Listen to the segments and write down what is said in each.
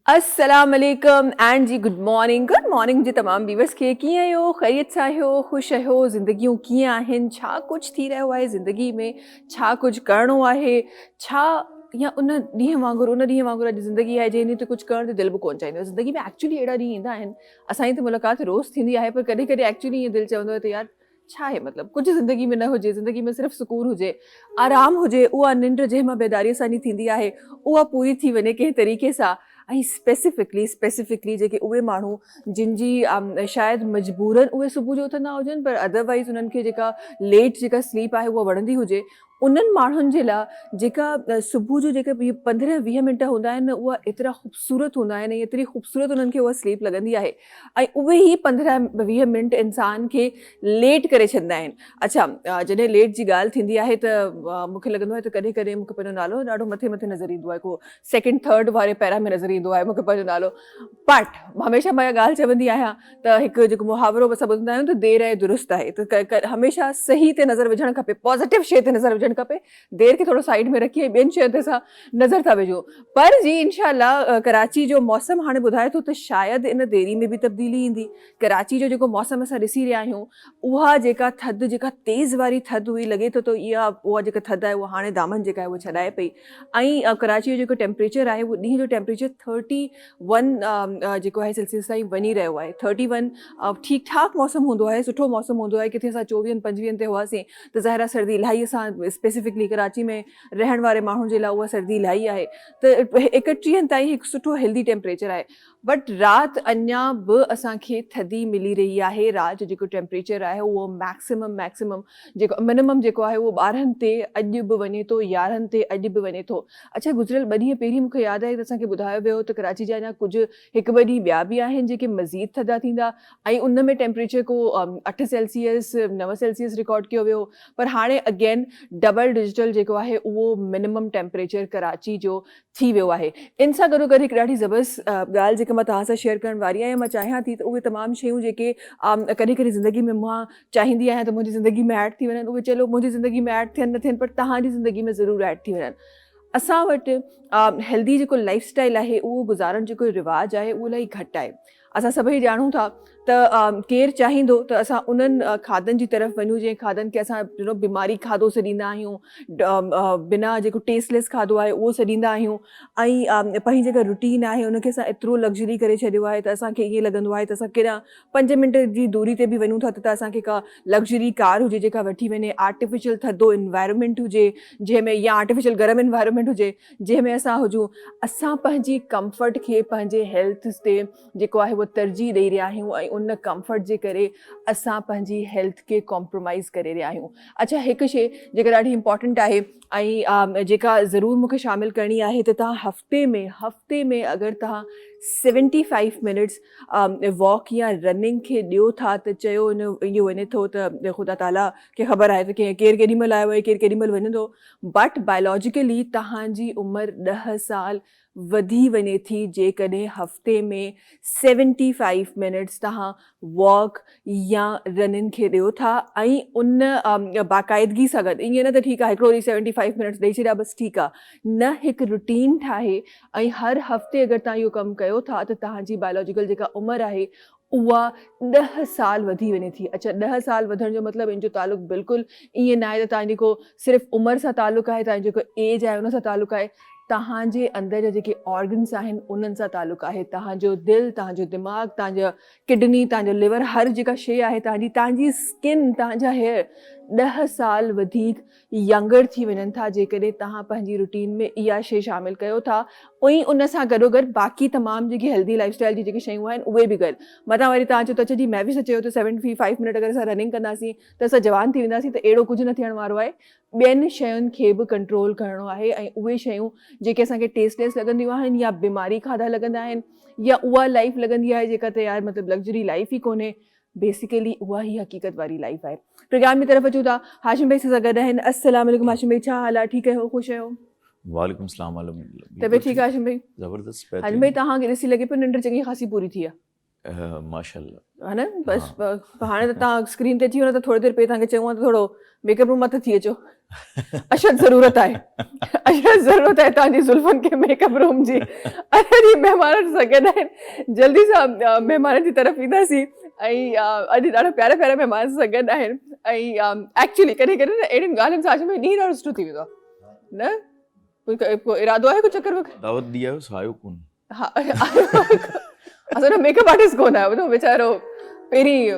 अस्सलाम वालेकुम and ji good morning जी तमाम व्यूअर्स खे कीअं आहियो, ख़ैरियत सां आहियो, ख़ुशि आहियो, ज़िंदगियूं कीअं आहिनि, छा कुझु थी रहियो आहे ज़िंदगी में, छा कुझु करिणो आहे, छा या उन ॾींहुं वांगुरु अॼु ज़िंदगी आहे जंहिं ॾींहुं ते कुझु करण ते दिलि बि कोन चाहींदो। ज़िंदगी में एक्चुअली अहिड़ा ॾींहं ईंदा आहिनि, असांजी त मुलाक़ात रोज़ु थींदी आहे, पर कॾहिं कॾहिं एक्चुअली ईअं दिलि चवंदो आहे त यार छा आहे मतिलबु कुझु ज़िंदगी में न हुजे, ज़िंदगी में सिर्फ़ु सुकून हुजे, आराम हुजे, उहा निंड जंहिं मां बेदारीअ सां थींदी आहे उहा पूरी थी वञे कंहिं तरीक़े सां। ऐं स्पेसिफिकली जेके उहे माण्हू जिन जी शायदि मजबूरन उहे सुबुह जो उथंदा हुजनि, पर अदरवाइज़ उन्हनि खे जेका लेट जेका स्लीप आहे उहा वणंदी हुजे, उन्हनि माण्हुनि जे लाइ जेका सुबुह जो जेके 15-20 मिंट हूंदा आहिनि उहा एतिरा ख़ूबसूरत हूंदा आहिनि ऐं एतिरी ख़ूबसूरत उन्हनि खे उहा स्लीप लॻंदी आहे ऐं उहे ई 15-20 मिंट इंसान खे लेट करे छॾींदा आहिनि। अच्छा, जॾहिं लेट जी ॻाल्हि थींदी आहे त मूंखे लॻंदो आहे त कॾहिं कॾहिं मूंखे पंहिंजो नालो ॾाढो मथे नज़र ईंदो आहे, को सेकेंड थर्ड वारे पैरा में नज़र ईंदो आहे मूंखे पंहिंजो नालो। बट हमेशह मां इहा ॻाल्हि चवंदी आहियां त हिकु जेको मुहावरो असां ॿुधंदा आहियूं त देरि आहे दुरुस्त आहे, त हमेशह सही ते नज़र विझणु खपे, पॉज़िटिव शइ ते नज़र विझणु खपे, देरि खे थोरो साइड में रखी ॿियनि शयुनि ते असां नज़र था विझूं। पर जी इंशाअल्लाह कराची जो मौसम हाणे ॿुधाए थो त शायदि इन देरी में बि तब्दीली ईंदी। कराची जो जेको मौसम असां ॾिसी रहिया आहियूं उहा जेका थधि, जेका तेज़ वारी थधि हुई, लॻे थो त उहा जेका थधि आहे उहा हाणे दामन जेका आहे उहा छॾाए पई। ऐं कराची जो जेको टेम्परेचर आहे उहो ॾींहं जो टेम्परेचर 31 जेको आहे सेल्सियस ताईं वञी रहियो आहे। 31 ठीकु ठाकु मौसम हूंदो आहे, सुठो मौसम हूंदो आहे। किथे असां 24-25 ते हुआसीं त ज़ाहिर आहे सर्दी इलाही, असां स्पेसिफिकली कराची में रहण वारे माण्हुनि जे लाइ उहा सर्दी इलाही आहे। त 31 ताईं हिकु सुठो हेल्दी टेम्परेचर आहे। बट राति अञा बि असांखे थधी मिली रही आहे। राति जो जेको टेम्परेचर आहे उहो मैक्सिमम जेको मिनिमम जेको आहे उहो 12 ते अॼु बि वञे थो, 11 ते अॼु बि वञे थो। अच्छा, गुज़िरियल 2 ॾींहं पहिरीं मूंखे यादि आहे त असांखे ॿुधायो वियो त कराची जा अञा कुझु 1-2 ॾींहं ॿिया बि आहिनि जेके मज़ीद थधा थींदा ऐं उन में टेम्परेचर को 8 सेल्सियस 9 सेल्सियस रिकॉर्ड कयो वियो। पर हाणे अगेन डबल डिजिटल जेको आहे उहो मिनिमम टेम्परेचर कराची जो थी वियो आहे। इन सां गॾोगॾु हिकु ॾाढी ज़बरदस्त ॻाल्हि जेका मां तव्हां सां शेयर करणु वारी आहियां, मां चाहियां थी त उहे तमामु शयूं जेके कॾहिं कॾहिं ज़िंदगी में मां चाहींदी आहियां त मुंहिंजी ज़िंदगी में ऐड थी वञनि, उहे चलो मुंहिंजी ज़िंदगी में ऐड थियनि न थियनि, पर तव्हांजी ज़िंदगी में ज़रूरु ऐड थी वञनि। असां वटि हेल्दी जेको लाइफ स्टाइल आहे उहो गुज़ारण जेको रिवाजु आहे उहो इलाही घटि आहे। असां सभई ॼाणूं था त केरु चाहींदो त असां उन्हनि खाधनि जी तरफ़ वञूं जंहिं खाधनि खे असां बीमारी खाधो सॾींदा आहियूं, बिना जेको टेस्टलेस खाधो आहे उहो सॾींदा आहियूं। ऐं पंहिंजी जेका रूटीन आहे उनखे असां एतिरो लग्ज़री करे छॾियो आहे त असांखे ईअं लॻंदो आहे त असां केॾा 5 मिंट जी दूरी ते बि वञूं था त असांखे का लग्ज़री कार हुजे जेका वठी वञे, आर्टिफिशियल थधो इन्वायरमेंट हुजे जंहिंमें, या आर्टिफिशियल गरम इन्वायरमेंट हुजे जंहिंमें असां हुजूं। असां पंहिंजी कंफर्ट खे पंहिंजे हेल्थ ते जेको आहे उहो तरजीह ॾेई रहिया आहियूं ऐं उन कंफर्ट जे करे असां पंहिंजी हेल्थ खे कॉम्प्रोमाइज़ करे रहिया आहियूं। अच्छा, हिकु शइ जेका ॾाढी इंपॉर्टेंट आहे ऐं जेका ज़रूरु मूंखे शामिलु करणी आहे त तव्हां हफ़्ते में अगरि तव्हां 75 मिनट्स वॉक या रनिंग खे ॾियो था त चयो इहो वञे थो त ख़ुदा ताला खे ख़बर आहे त केरु केॾी महिल आयो आहे, केरु केॾी महिल वञे थो। बट बायोलॉजिकली तव्हांजी उमिरि 10 साल वधी वञे थी जेकॾहिं हफ़्ते में 75 मिनट्स तव्हां वॉक या रनिंग खे ॾियो था ऐं उन बाक़ाइदगी सां गॾु। ईअं न त ठीकु आहे हिकिड़ो ॾींहुं 75 मिनट्स ॾेई छॾिया बसि ठीकु आहे, न, हिकु रूटीन ठाहे ऐं हर हफ़्ते अगरि तव्हां इहो कमु कयो था त तव्हांजी बायोलॉजिकल जेका उमिरि आहे उहा 10 साल वधी वञे थी। अच्छा, 10 साल वधण जो मतिलबु इन जो तालुक़ु बिल्कुलु ईअं न आहे त तव्हांजी को सिर्फ़ु उमिरि सां तालुक़ु आहे, तव्हांजो जेको एज आहे उन सां तालुक़ु आहे। तव्हांजे अंदरि जा जेके ऑर्गन्स आहिनि उन्हनि सां तालुक़ु आहे। तव्हांजो दिलि, तव्हांजो दिमाग़ु, तव्हांजा किडनी, तव्हांजो लिवर, हर जेका शइ आहे तव्हांजी स्किन, तव्हांजा हेयर 10 साल वधीक यंगर थी वञनि था जेकॾहिं तव्हां पंहिंजी रूटीन में इहा शइ शामिलु कयो था। ऐं उन सां गॾोगॾु बाक़ी तमामु जेकी हेल्दी लाइफस्टाइल जी जेकी शयूं आहिनि उहे बि गॾु। मथां वरी तव्हां चयो त अच्छा जी मैं बि चयो त 75 मिनट अगरि असां रनिंग कंदासीं त असां जवान थी वेंदासीं, त अहिड़ो कुझु न थियण वारो आहे। ॿियनि शयुनि खे बि कंट्रोल करिणो आहे ऐं उहे शयूं जेके असांखे टेस्टलेस लॻंदियूं आहिनि या बीमारी खाधा लॻंदा आहिनि या उहा लाइफ लॻंदी आहे जेका त यार मतिलबु लग्ज़री लाइफ ई कोन्हे, बेसिकली उहा ही हक़ीक़त वारी लाइफ आहे। प्रोग्राम की तरफ़ अचूं था, हाशिम भाई सां गॾु आहिनि। अस्सलाम वालेकुम हाशिम भाई, छा हाल आहे? ठीकु आहियो? ख़ुशि आहियो? वालेकुम सलाम। तबियत ठीकु आहे हाशिम भाई? ज़बरदस्त हाशिम भाई तव्हांखे ॾिसी लॻे पियो निंड चङी ख़ासी पूरी थी आहे, माशाल्लाह। है न? बसि हाणे त तव्हां स्क्रीन ते अची वञो त थोरी देरि पहिरीं तव्हांखे चऊं त थोरो मेकअप रूम मां त थी अचो। अशद ज़रूरत आहे, अशद ज़रूरत आहे तव्हांजी ज़ुल्फ़नि खे मेकअप रूम जी। अॼु जी महिमान सां गॾु आहिनि, जल्दी सां महिमान जी तरफ़ ईंदासीं। ऐं अॼु ॾाढा प्यारा प्यारा महिमान सां गॾु आहिनि। ऐं एक्चुअली कॾहिं कॾहिं न अहिड़ियुनि ॻाल्हियुनि सां ॾींहुं ॾाढो सुठो थी वेंदो आहे न? कोई इरादो आहे कुझु चक्कर वक्कर? दावत दी आयो आयो कोन? हा, असांजो मेकअप आर्टिस्ट कोन आहे, ॿुधो वीचारो पहिरीं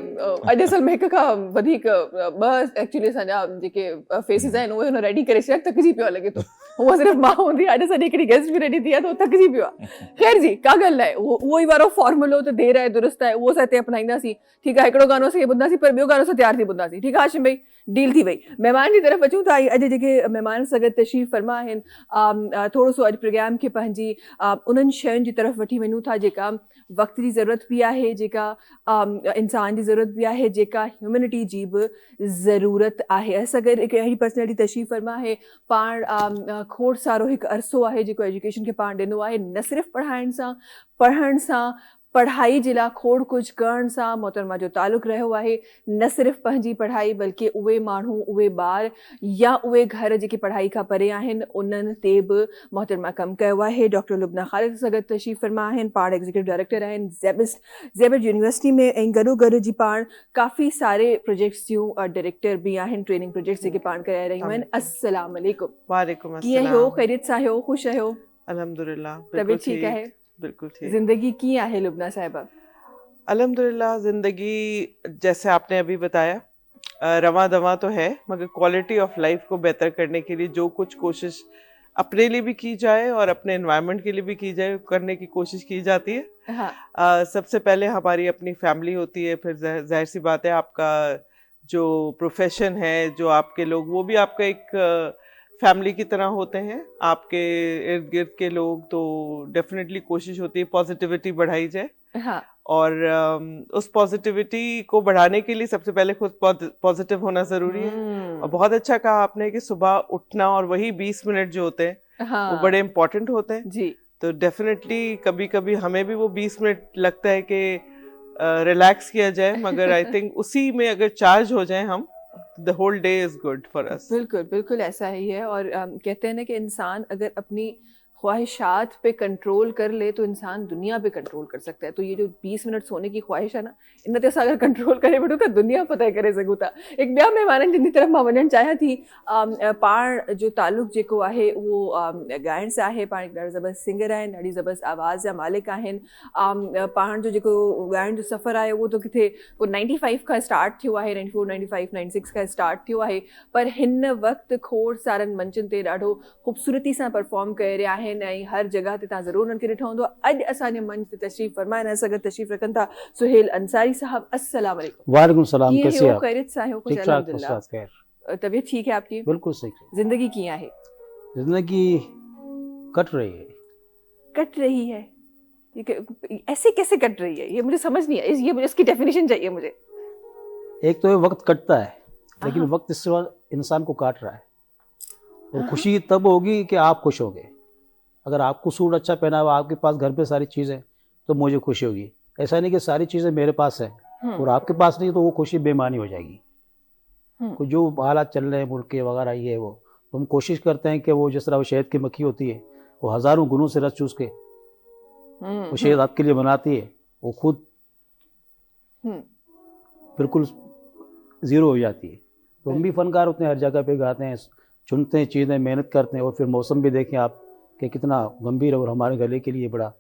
अॼु असल में हिक खां वधीक ॿ एक्चुअली असांजा जेके फेसिस आहिनि उहे हुन रेडी करे छॾिया, थकिजी पियो आहे लॻे थो। हूअं सिर्फ़ु मां हूंदी, अॼु असांजी हिकिड़ी गेस्ट बि रेडी थी आहे त उहो थकिजी पियो आहे। ख़ैर जी, का ॻाल्हि न आहे, उहो ई वारो फॉर्मुलो त देरि आहे दुरुस्त आहे, उहो असां हिते अपनाईंदासीं। ठीकु आहे, हिकिड़ो गानो असां ॿुधंदासीं, पर ॿियो गानो असां तयारु थी ॿुधंदासीं। ठीकु आहे हाशिम भाई, डील थी वई। महिमान जी तरफ़ अचूं था। अॼु जेके महिमान सां गॾु तशरीफ़ फरमा आहिनि, थोरो सो अॼु प्रोग्राम खे पंहिंजी उन्हनि शयुनि जी तरफ़ वठी वञूं था जेका वक़्त जी ज़रूरत बि आहे, जेका इंसान जी ज़रूरत बि आहे, जेका ह्यूमनिटी जी बि ज़रूरत आहे। असां गॾु हिकु अहिड़ी पर्सनैलिटी तशरीफ़ फरमा आहे, पाण खोड़ सारो हिकु अरसो आहे जेको एजुकेशन खे पाण ॾिनो आहे, न सिर्फ़ु पढ़ण सां पढ़ाई जे लाइ खोड़ कुझु करण सां मोहतरमा जो तालुक़ु रहियो आहे। न सिर्फ़ु पंहिंजी पढ़ाई बल्कि उहे माण्हू, उहे ॿार या उहे घर जेके पढ़ाई खां परे आहिनि उन्हनि ते बि मोहतरमा कमु कयो आहे। डॉक्टर लुबना ख़ालिद सां गॾु तशरीफ़ फरमा आहिनि, पाण एग्ज़ीक्यूटिव डायरेक्टर आहिनि ज़ेबिस्ट यूनिवर्सिटी में, ऐं गॾोगॾु जी पाण काफ़ी सारे प्रोजेक्ट्स जूं डायरेक्टर बि आहिनि, ट्रेनिंग प्रोजेक्ट्स जेके पाण कराए रहियूं आहिनि। अस्सलाम वालेकुम। वालेकुम कीअं अस्सलाम। हो? ख़ैरियत सां आहियो? ख़ुशि आहियो? अल्हम्दुलिल्लाह, तबियत ठीकु आहे? बिल्कुल ठीक। ज़िंदगी कीअं आहे लुबना साहिबा? अल्हम्दुलिल्लाह, ज़िंदगी जैसे आपने अभी बताया रवां दवां तो है, मगर क्वालिटी ऑफ लाइफ को बेहतर करने के लिए जो कुछ कोशिश अपने लिए भी की जाए और अपने एनवायरनमेंट के लिए भी की जाए, करने की कोशिश की जाती है। हाँ। सबसे पहले हमारी अपनी फैमिली होती है, फिर जाहिर सी बात है आपका जो प्रोफेशन है, जो आपके लोग, वो भी आपका एक फैमिली की तरह होते हैं। आपके इर्द गिर्द के लोग, तो डेफिनेटली कोशिश होती है पॉजिटिविटी बढ़ाई जाए। हाँ। और उस पॉजिटिविटी को बढ़ाने के लिए सबसे पहले खुद पॉजिटिव होना ज़रूरी है। और बहुत अच्छा कहा आपने कि सुबह उठना और वही 20 मिनट जो होते हैं हाँ। वो बड़े इम्पोर्टेंट होते हैं जी। तो डेफिनेटली कभी कभी हमें भी वो 20 मिनट लगता है कि रिलैक्स किया जाए, मगर आई थिंक उसी में अगर चार्ज हो जाए हम, the whole day is good for us। बिल्कुल बिल्कुल ऐसा ही है। और कहते हैं ना कि इंसान अगर अपनी ख्वाहिशात पे कंट्रोल कर ले तो इंसान दुनिया पे कंट्रोल कर सकता है। तो ये जो 20 मिनट सोने की ख्वाहिश है ना, इन ते असां अगर कंट्रोल करे वठूं त दुनिया पता करे सघूं था। एक ॿिया महिमाननि जिन जी तरफ़ मां वञणु चाहियां थी। पाण जो तालुक़ु जेको आहे उहो ॻाइण सां आहे। पाण ॾाढा ज़बरदस्त सिंगर आहिनि, ॾाढी ज़बरदस्त आवाज़ जा मालिक आहिनि। पाण जो जेको ॻाइण जो सफ़र आहे उहो त किथे को 95 खां स्टार्ट थियो आहे, 94, 95, 96 खां स्टार्ट थियो आहे, पर हिन वक़्तु खोड़ सारनि मंचनि ते ॾाढो ख़ूबसूरती सां परफॉर्म करे रहिया आहिनि ऐं हर जगह ते तव्हां ज़रूरु उन्हनि खे ॾिठो हूंदो। अॼु असांजे मंच ते तशरीफ़ फरमाइण असां गॾु तशरीफ़ रखनि था सुहेल अंसारी साहब। अस्सलाम वालेकुम। वालेकुम सलाम, कीअं कैसे हो? आप? खैरियत से हो? कुछ ठीक ठाक, अल्हम्दुलिल्लाह। खैर। तबीयत ठीक है आपकी? बिल्कुल सही। जिंदगी कीअं आहे? जिंदगी कट रही है। कट रही है? ऐसे कैसे कट रही है? ये मुझे समझ नहीं है। ये मुझे इसकी डेफिनेशन चाहिए मुझे। एक तो ये वक्त कटता है, लेकिन वक्त इस वक्त इंसान को काट रहा है। और खुशी तब होगी कि आप खुश होगे। अगर आपको सूट अच्छा पहना हुआ, आपके पास घर पे सारी चीज़ें, तो मुझे खुशी होगी। ऐसा नहीं कि सारी चीज़ें मेरे पास है और आपके पास नहीं, तो वो खुशी बेमानी हो जाएगी। तो जो हालात चल रहे हैं मुल्क के वगैरह ये वो, तो हम कोशिश करते हैं कि वो जिस तरह वो शहद की मक्खी होती है, वो हज़ारों गुनों से रस चूस के वो शहद आपके लिए बनाती है, वो खुद बिल्कुल ज़ीरो हो जाती है। तो हम भी फनकार होते हैं, हर जगह पे गाते हैं, चुनते हैं चीज़ें, मेहनत करते हैं, और फिर मौसम भी देखें आप कि कितना गंभीर और हमारे गले के लिए बड़ा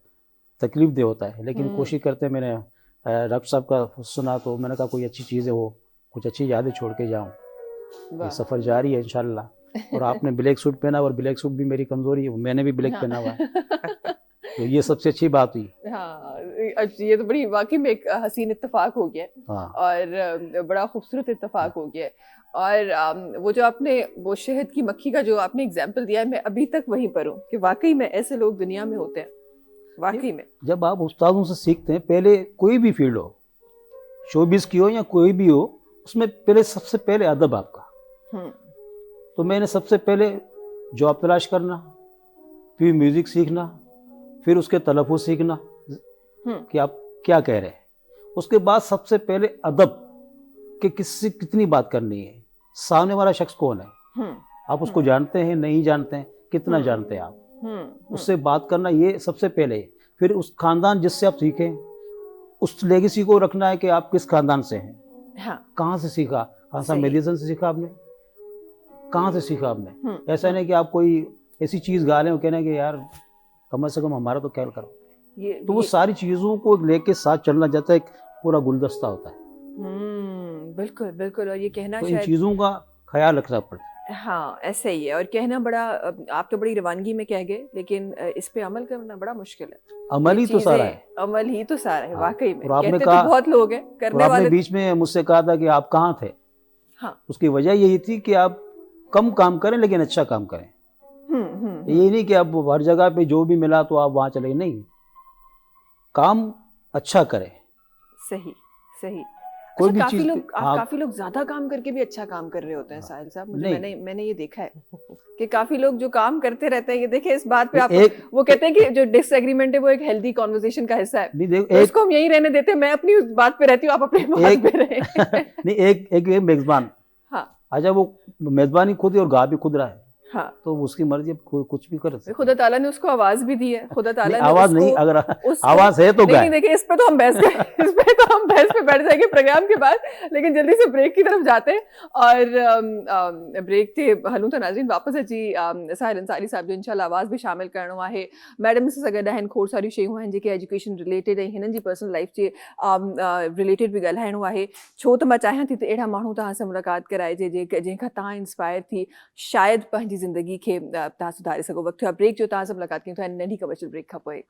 तकलीफ दे होता है। लेकिन कोशिश करते हैं। मैंने डॉक्टर साहब का सुना तो मैंने कहा कोई अच्छी चीज़ है, वो कुछ अच्छी यादें छोड़ के जाऊँ। ये सफ़र जारी है इंशाल्लाह। और आपने ब्लैक सूट पहना, और ब्लैक सूट भी मेरी कमज़ोरी है, मैंने भी ब्लैक पहना हुआ है, तो ये सबसे अच्छी बात हुई। हाँ, ये तो बड़ी वाकई में एक हसीन इत्तेफाक हो गया है। हाँ। और बड़ा खूबसूरत इत्तेफाक हो गया है। और वो जो आपने वो शहद की मक्खी का जो आपने एग्जाम्पल दिया है, मैं अभी तक वहीं पर हूँ कि वाकई में ऐसे लोग दुनिया में होते हैं, वाकई में। जब आप उस्तादों से सीखते हैं, पहले कोई भी फील्ड हो, शोबिज़ की हो या कोई भी हो, उसमें पहले सबसे पहले अदब आपका। हम्म, तो मैंने सबसे पहले जॉब तलाश करना, फिर म्यूज़िक सीखना, फिर उसके तलफ़ुज़ सीखना कि आप क्या कह रहे हैं। उसके बाद सबसे पहले अदब कि किससे कितनी बात करनी है, सामने वाला शख्स कौन है, हम्म, आप उसको जानते हैं, नहीं जानते हैं, कितना जानते हैं आप, हम्म, उससे बात करना ये सबसे पहले है। फिर उस खानदान जिससे आप सीखें, उस लेगेसी को रखना है कि आप किस खानदान से हैं, हाँ, कहाँ से सीखा, कहाँ सा सही। मेडिसिन से सीखा आपने, कहाँ से सीखा आपने। हम्म, ऐसा नहीं कि आप कोई ऐसी चीज़ गा लें और कहना कि यार कम से कम हमारा तो ख्याल करो। ये तो वो सारी चीज़ों को लेके साथ चलना जाता है, एक पूरा गुलदस्ता होता है। बिल्कुल बिल्कुल, और ये कहना तो इन शायद चीज़ों का ख्याल रखना पड़ता है। हाँ ऐसा ही है, और कहना बड़ा आप तो बड़ी रवानगी में कह गए, लेकिन इस पे अमल करना बड़ा मुश्किल है। अमल ये ही तो सारा है। चीजें अमल ही तो सारा है, हाँ, वाकई में। और आपने कहते कहा, तो बहुत लोग हैं, और करने आपने वाले। बीच में मुझसे कहा था कि आप कहाँ थे। हाँ, उसकी वजह यही थी कि आप कम काम करें लेकिन अच्छा काम करें। ये नहीं कि आप हर जगह पे जो भी मिला तो आप वहाँ चले गए, नहीं, काम अच्छा करें। सही सही। कोई अच्छा, भी काफी चीज़ लोग हाँ, काफी लोग ज्यादा काम करके भी अच्छा काम कर रहे होते हैं साहिल साहब, मुझे नहीं। मैंने ये देखा है कि काफी लोग जो काम करते रहते हैं, ये देखे इस बात पे आप एक वो कहते हैं कि जो डिसएग्रीमेंट है वो एक हेल्दी कॉन्वर्सेशन का हिस्सा है, नहीं देखो, तो उसको हम यहीं रहने देते हैं। मैं अपनी उस बात पे रहती हूँ, आप अपनी बात पे रहे। नहीं, एक मेजबान, हाँ अच्छा वो मेजबानी खुद ही और गा भी खुद रहा है, हाँ, तो उसकी मर्जी, कुछ भी कर सकते खुदा ताला ने उसको आवाज भी दी है, खुदा ताला नहीं, ने आवाज उसको नहीं, अगर उसको आवाज है तो नहीं गाए। देखिए, इस पे तो हम बहस पे बैठ जाएंगे प्रोग्राम के बाद, लेकिन जल्दी से ब्रेक की तरफ जाते हैं। और ब्रेक ते हलूं तो नाज़रीन वापस अची साहिल अंसारी साहब जो इंशाल्लाह आवाज़ भी शामिल करणो आहे। मैडम से सगॾु आहिनि, खोड़ सारियूं शयूं आहिनि जेके एजुकेशन रिलेटेड ऐं हिननि जी पर्सनल लाइफ जे रिलेटेड बि ॻाल्हाइणो आहे, छो त मां चाहियां थी त अहिड़ा माण्हू तव्हां सां मुलाक़ात कराइजे जंहिंखां तव्हां इंस्पायर थी शायदि पंहिंजी ज़िंदगी खे तव्हां सुधारे सघो। वक़्तु आहे ब्रेक जो, तव्हां सां मुलाक़ात कयूं था नंढी कमर्शियल ब्रेक खां पोइ।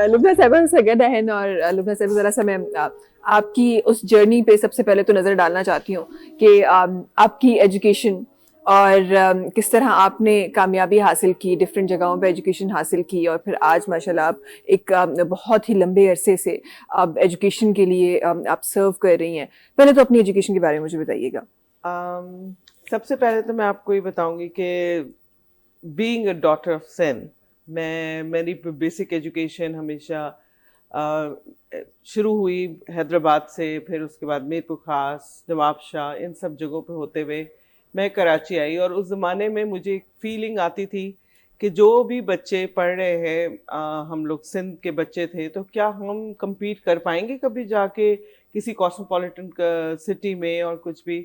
लुब्ना साहिबा से गॾु आहिनि, और लुब्ना साहिबा ज़रा सा मैं आपकी उस जर्नी पे सबसे पहले तो नज़र डालना चाहती हूँ कि आपकी एजुकेशन और किस तरह आपने कामयाबी हासिल की, डिफरेंट जगहों पे एजुकेशन हासिल की, और फिर आज माशाल्लाह आप एक बहुत ही लंबे अरसे से आप एजुकेशन के लिए आप सर्व कर रही हैं। पहले तो अपनी एजुकेशन के बारे में मुझे बताइएगा। सबसे पहले तो मैं आपको ये बताऊंगी कि being a daughter of Sindh, मेरी बेसिक एजुकेशन हमेशा शुरू हुई हैदराबाद से, फिर उसके बाद मीरपुर खास, नवाब शाह, इन सब जगहों पे होते हुए मैं कराची आई। और उस ज़माने में मुझे एक फीलिंग आती थी कि जो भी बच्चे पढ़ रहे हैं, हम लोग सिंध के बच्चे थे, तो क्या हम compete कर पाएंगे कभी जाके किसी कॉस्मोपॉलिटन सिटी में और कुछ भी।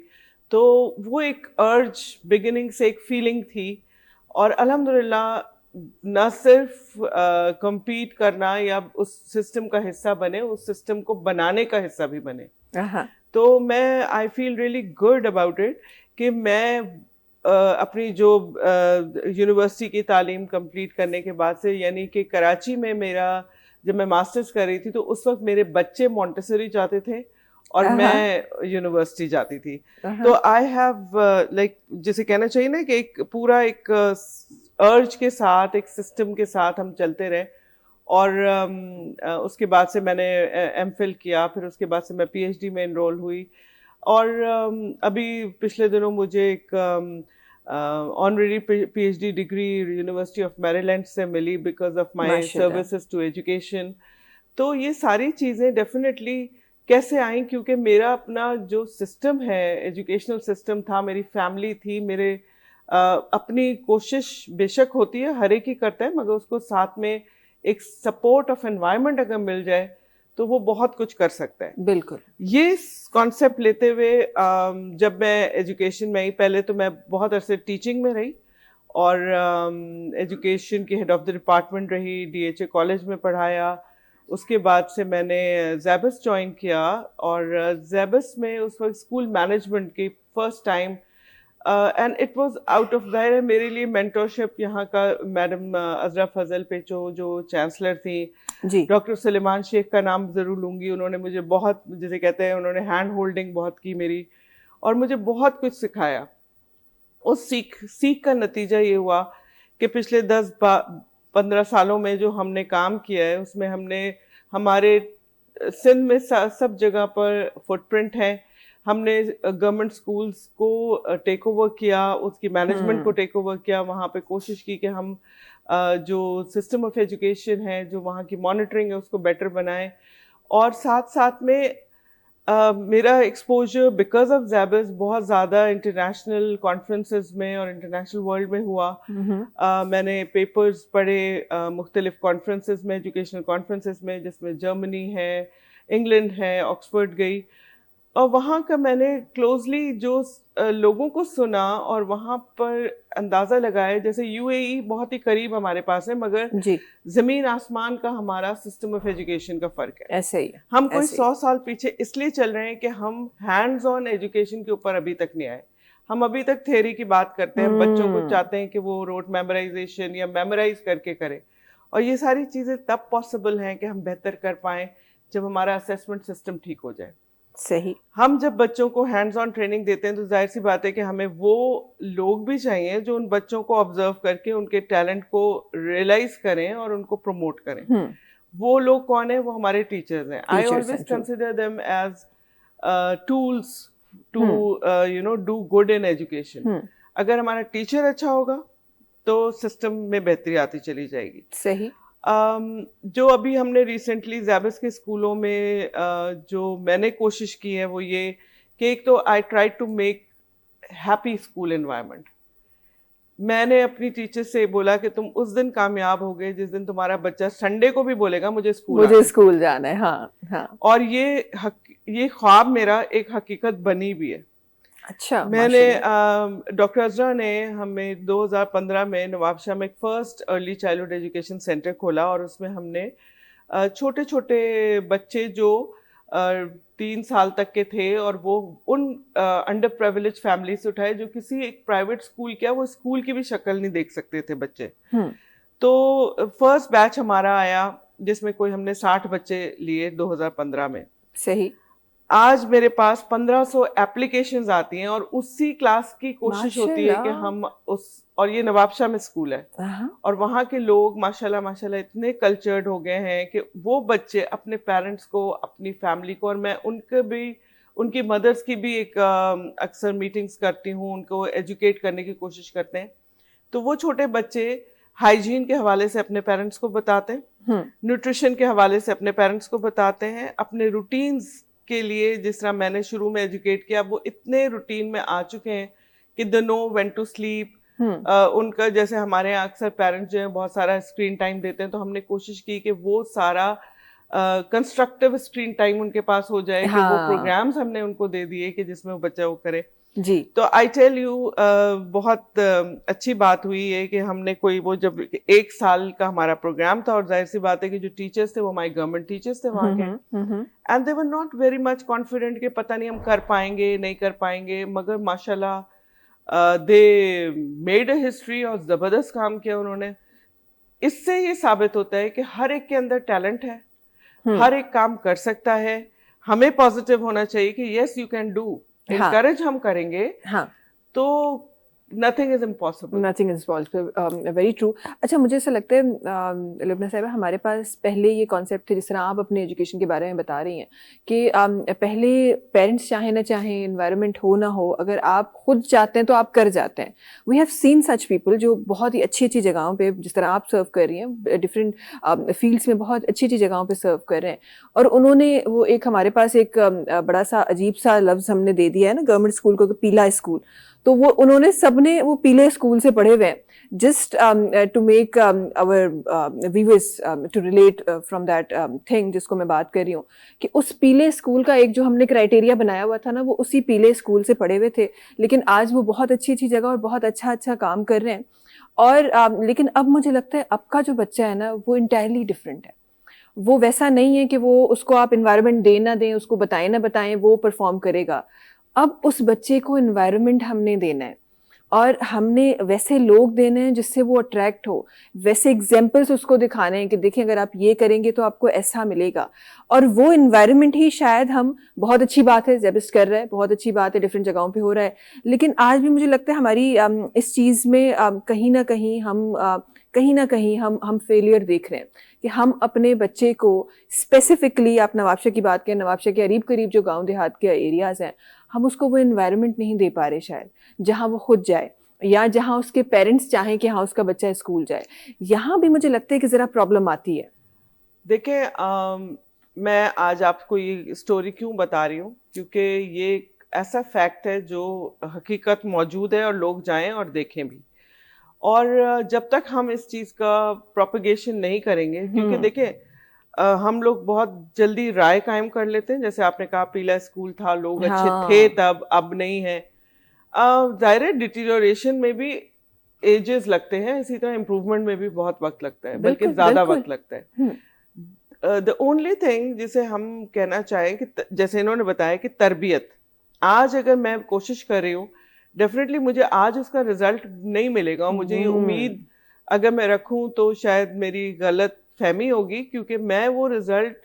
तो वो एक अर्ज बिगिनिंग से एक फीलिंग थी, और अल्हम्दुलिल्लाह न सिर्फ compete करना या उस सिस्टम का हिस्सा बने, उस सिस्टम को बनाने का हिस्सा भी बने। तो मैं आई feel really good about it कि मैं अपनी जो यूनिवर्सिटी की तालीम कंप्लीट करने के बाद से, यानी कि कराची में मेरा जब मैं मास्टर्स कर रही थी, तो उस वक्त मेरे बच्चे मॉन्टेसरी जाते थे और मैं यूनिवर्सिटी जाती थी। तो आई हैव लाइक, जिसे कहना चाहिए ना कि एक पूरा एक अर्ज के साथ, एक सिस्टम के साथ हम चलते रहे। और उसके बाद से मैंने एमफिल किया, फिर उसके बाद से मैं पीएचडी में एनरोल हुई, और अभी पिछले दिनों मुझे एक honorary PhD degree university of Maryland से मिली because of my services to education. तो ये सारी चीज़ें डेफिनेटली कैसे आई, क्योंकि मेरा अपना जो सिस्टम है, एजुकेशनल सिस्टम था, मेरी फैमिली थी, मेरे अपनी कोशिश बेशक होती है, हर एक ही करता है, मगर उसको साथ में एक सपोर्ट ऑफ एनवायरनमेंट अगर मिल जाए तो वो बहुत कुछ कर सकता है। बिल्कुल। ये कॉन्सेप्ट लेते हुए जब मैं एजुकेशन में आई, पहले तो मैं बहुत अरसे टीचिंग में रही और एजुकेशन की हेड ऑफ द डिपार्टमेंट रही, डीएचए कॉलेज में पढ़ाया। उसके बाद से मैंने ज़ैबस ज्वाइन किया, और ज़ैबस में उस वक्त स्कूल मैनेजमेंट की first time and it was out of ज़ाहिर मेरे लिए मेंटरशिप यहाँ का मैडम अजरा फजल पेचो जो चांसलर थी, जी डॉक्टर सुलेमान शेख का नाम ज़रूर लूँगी, उन्होंने मुझे बहुत, जिसे कहते हैं, उन्होंने हैंड होल्डिंग बहुत की मेरी और मुझे बहुत कुछ सिखाया। उस सीख का नतीजा ये हुआ कि पिछले 10-15 सालों में जो हमने काम किया है उसमें हमने हमारे सिंध में सब जगह पर फुटप्रिंट है। हमने गवर्नमेंट स्कूल्स को टेक ओवर किया, उसकी मैनेजमेंट को टेक ओवर किया, वहाँ पे कोशिश की कि हम जो सिस्टम ऑफ एजुकेशन है, जो वहाँ की मॉनिटरिंग है, उसको बेटर बनाएं। और साथ साथ में मेरा एक्सपोजर बिकॉज ऑफ ज़ैबिस बहुत ज़्यादा इंटरनेशनल कॉन्फ्रेंसेस में और इंटरनेशनल वर्ल्ड में हुआ। मैंने पेपर्स पढ़े मुख्तलिफ कॉन्फ्रेंसेस में, एजुकेशनल कॉन्फ्रेंसेस में, जिसमें जर्मनी है, इंग्लैंड है, ऑक्सफोर्ड गई और वहाँ का मैंने क्लोजली जो लोगों को सुना और वहाँ पर अंदाज़ा लगाया। जैसे यूएई बहुत ही करीब हमारे पास है, मगर जी ज़मीन आसमान का हमारा सिस्टम ऑफ एजुकेशन का फ़र्क है। ऐसे ही है, हम कोई ऐसे ही। 100 साल पीछे इसलिए चल रहे हैं कि हम हैंड्स ऑन एजुकेशन के ऊपर अभी तक नहीं आए। हम अभी तक थ्योरी की बात करते हैं, बच्चों को चाहते हैं कि वो रोट मेमोराइजेशन या मेमोराइज करके करें, और ये सारी चीज़ें तब पॉसिबल हैं कि हम बेहतर कर पाएँ जब हमारा असेसमेंट सिस्टम ठीक हो जाए। सही। हम जब बच्चों को हैंड्स ऑन ट्रेनिंग देते हैं तो जाहिर सी बात है कि हमें वो लोग भी चाहिए जो उन बच्चों को ऑब्जर्व करके उनके टैलेंट को रियलाइज करें और उनको प्रमोट करें। वो लोग कौन है? वो हमारे टीचर्स हैं। आई Teachers ऑलवेज हैं, true. Consider them as tools to do good in education. अगर हमारा टीचर अच्छा होगा तो सिस्टम में बेहतरी आती चली जाएगी। सही। जो अभी हमने रिसेंटली ज़ैबिस के स्कूलों में जो मैंने कोशिश की है वो ये कि एक तो I try to make happy school environment. मैंने अपनी टीचर से बोला कि तुम उस दिन कामयाब होगे जिस दिन तुम्हारा बच्चा संडे को भी बोलेगा मुझे स्कूल जाना है। हाँ हाँ। और ये ख्वाब मेरा एक हकीकत बनी भी है। अच्छा। मैंने डॉक्टर अजरा ने हमें 2015 में नवाबशाह में एक first early childhood education centre खोला और उसमें हमने छोटे छोटे बच्चे जो 3 साल तक के थे और वो उन अंडर प्रिविलेज फैमिली से उठाए जो किसी एक प्राइवेट स्कूल क्या वो स्कूल की भी शक्ल नहीं देख सकते थे बच्चे। तो फर्स्ट बैच हमारा आया जिसमें कोई हमने 60 बच्चे लिए 2015 में। सही। आज मेरे पास 1500 एप्लीकेशंस आती हैं और उसी क्लास की कोशिश होती है कि हम और ये नवाबशाह में स्कूल है और वहाँ के लोग माशाल्लाह माशाल्लाह इतने कल्चर्ड हो गए हैं कि वो बच्चे अपने पेरेंट्स को, अपनी फैमिली को, और मैं उनके भी, उनकी मदर्स की भी एक अक्सर मीटिंग्स करती हूँ, उनको एजुकेट करने की कोशिश करते हैं। तो वो छोटे बच्चे हाइजीन के हवाले से अपने पेरेंट्स को बताते हैं, न्यूट्रिशन के हवाले से अपने पेरेंट्स को बताते हैं, अपने रूटीन्स के लिए जिस तरह मैंने शुरू में एजुकेट किया वो इतने रूटीन में आ चुके हैं कि they know when to sleep. उनका जैसे हमारे यहाँ अक्सर पेरेंट्स जो है बहुत सारा स्क्रीन टाइम देते हैं, तो हमने कोशिश की कि वो सारा कंस्ट्रक्टिव स्क्रीन टाइम उनके पास हो जाए। कि वो प्रोग्राम्स हमने उनको दे दिए कि जिसमें वो बच्चा वो करे जी। तो आई टेल यू बहुत अच्छी बात हुई है कि हमने कोई वो जब 1 साल का हमारा प्रोग्राम था और जाहिर सी बात है कि जो टीचर्स थे वो हमारे गवर्नमेंट टीचर्स थे वहाँ के, and they were not very much confident कि पता नहीं हम कर पाएंगे नहीं कर पाएंगे, मगर माशाल्लाह दे मेड अ हिस्ट्री और ज़बरदस्त काम किया उन्होंने। इससे ये साबित होता है कि हर एक के अंदर टैलेंट है, हर एक काम कर सकता है। हमें पॉजिटिव होना चाहिए कि yes you can do, encourage हम करेंगे तो nothing is impossible. Nothing is possible. Very true. अच्छा, मुझे ऐसा लगता है लुबना साहिबा, हमारे पास पहले ये कॉन्सेप्ट थे, जिस तरह आप अपने एजुकेशन के बारे में बता रही हैं कि पहले पेरेंट्स चाहे ना चाहें, एनवायरनमेंट हो ना हो, अगर आप खुद चाहते हैं तो आप कर जाते हैं। We have seen such people जो बहुत ही अच्छी अच्छी जगहों पे, जिस तरह आप सर्व कर रही हैं, डिफरेंट फील्ड्स में बहुत अच्छी अच्छी जगहों पे सर्व कर रहे हैं, और उन्होंने वो एक हमारे पास एक बड़ा सा अजीब सा लफ्ज़ हमने दे दिया है ना गवर्नमेंट स्कूल को, पीला स्कूल। तो वो उन्होंने सबने वो पीले स्कूल से पढ़े हुए हैं, just to make our viewers to relate from that thing जिसको मैं बात कर रही हूँ, कि उस पीले स्कूल का एक जो हमने क्राइटेरिया बनाया हुआ था ना, वो उसी पीले स्कूल से पढ़े हुए थे, लेकिन आज वो बहुत अच्छी अच्छी जगह और बहुत अच्छा अच्छा काम कर रहे हैं। और लेकिन अब मुझे लगता है अब का जो बच्चा है ना, वो इंटायरली डिफरेंट है। वो वैसा नहीं है कि वो उसको आप इन्वायरमेंट दें ना दें, उसको बताएं ना बताएं, वो परफॉर्म करेगा। अब उस बच्चे को एनवायरनमेंट हमने देना है, और हमने वैसे लोग देने हैं जिससे वो अट्रैक्ट हो, वैसे एग्जाम्पल्स उसको दिखाने हैं कि देखिए अगर आप ये करेंगे तो आपको ऐसा मिलेगा। और वो इन्वायरमेंट ही शायद हम, बहुत अच्छी बात है ज़ेबिस्ट कर रहा है, बहुत अच्छी बात है डिफरेंट जगहों पे हो रहा है, लेकिन आज भी मुझे लगता है हमारी इस चीज़ में कहीं ना कहीं हम फेलियर देख रहे हैं कि हम अपने बच्चे को स्पेसिफिकली, आप नवाबशाह की बात करें, नवाबशाह के करीब जो गांव देहात के एरियाज़ हैं, हम उसको वो इन्वायरमेंट नहीं दे पा रहे शायद जहाँ वो खुद जाए, या जहाँ उसके पेरेंट्स चाहें कि हाँ उसका बच्चा स्कूल जाए। यहाँ भी मुझे लगता है कि ज़रा प्रॉब्लम आती है। देखिए, मैं आज आपको ये स्टोरी क्यों बता रही हूँ, क्योंकि ये एक ऐसा फैक्ट है जो हकीकत मौजूद है और लोग जाएं और देखें भी। और जब तक हम इस चीज़ का प्रोपगेशन नहीं करेंगे, क्योंकि देखिए हम लोग बहुत जल्दी राय कायम कर लेते हैं, जैसे आपने कहा पीला स्कूल था, लोग अच्छे थे तब, अब नहीं है। जाहिर है डिटीरियोरेशन में भी एजेस लगते हैं, इसी तरह इम्प्रूवमेंट में भी बहुत वक्त लगता है, बल्कि ज़्यादा वक्त लगता है। द ओनली थिंग जिसे हम कहना चाहें कि जैसे इन्होंने बताया कि तरबियत, आज अगर मैं कोशिश कर रही हूँ, डेफिनेटली मुझे आज उसका रिजल्ट नहीं मिलेगा। मुझे ये उम्मीद अगर मैं रखूं तो शायद मेरी गलत फहमी होगी, क्योंकि मैं वो result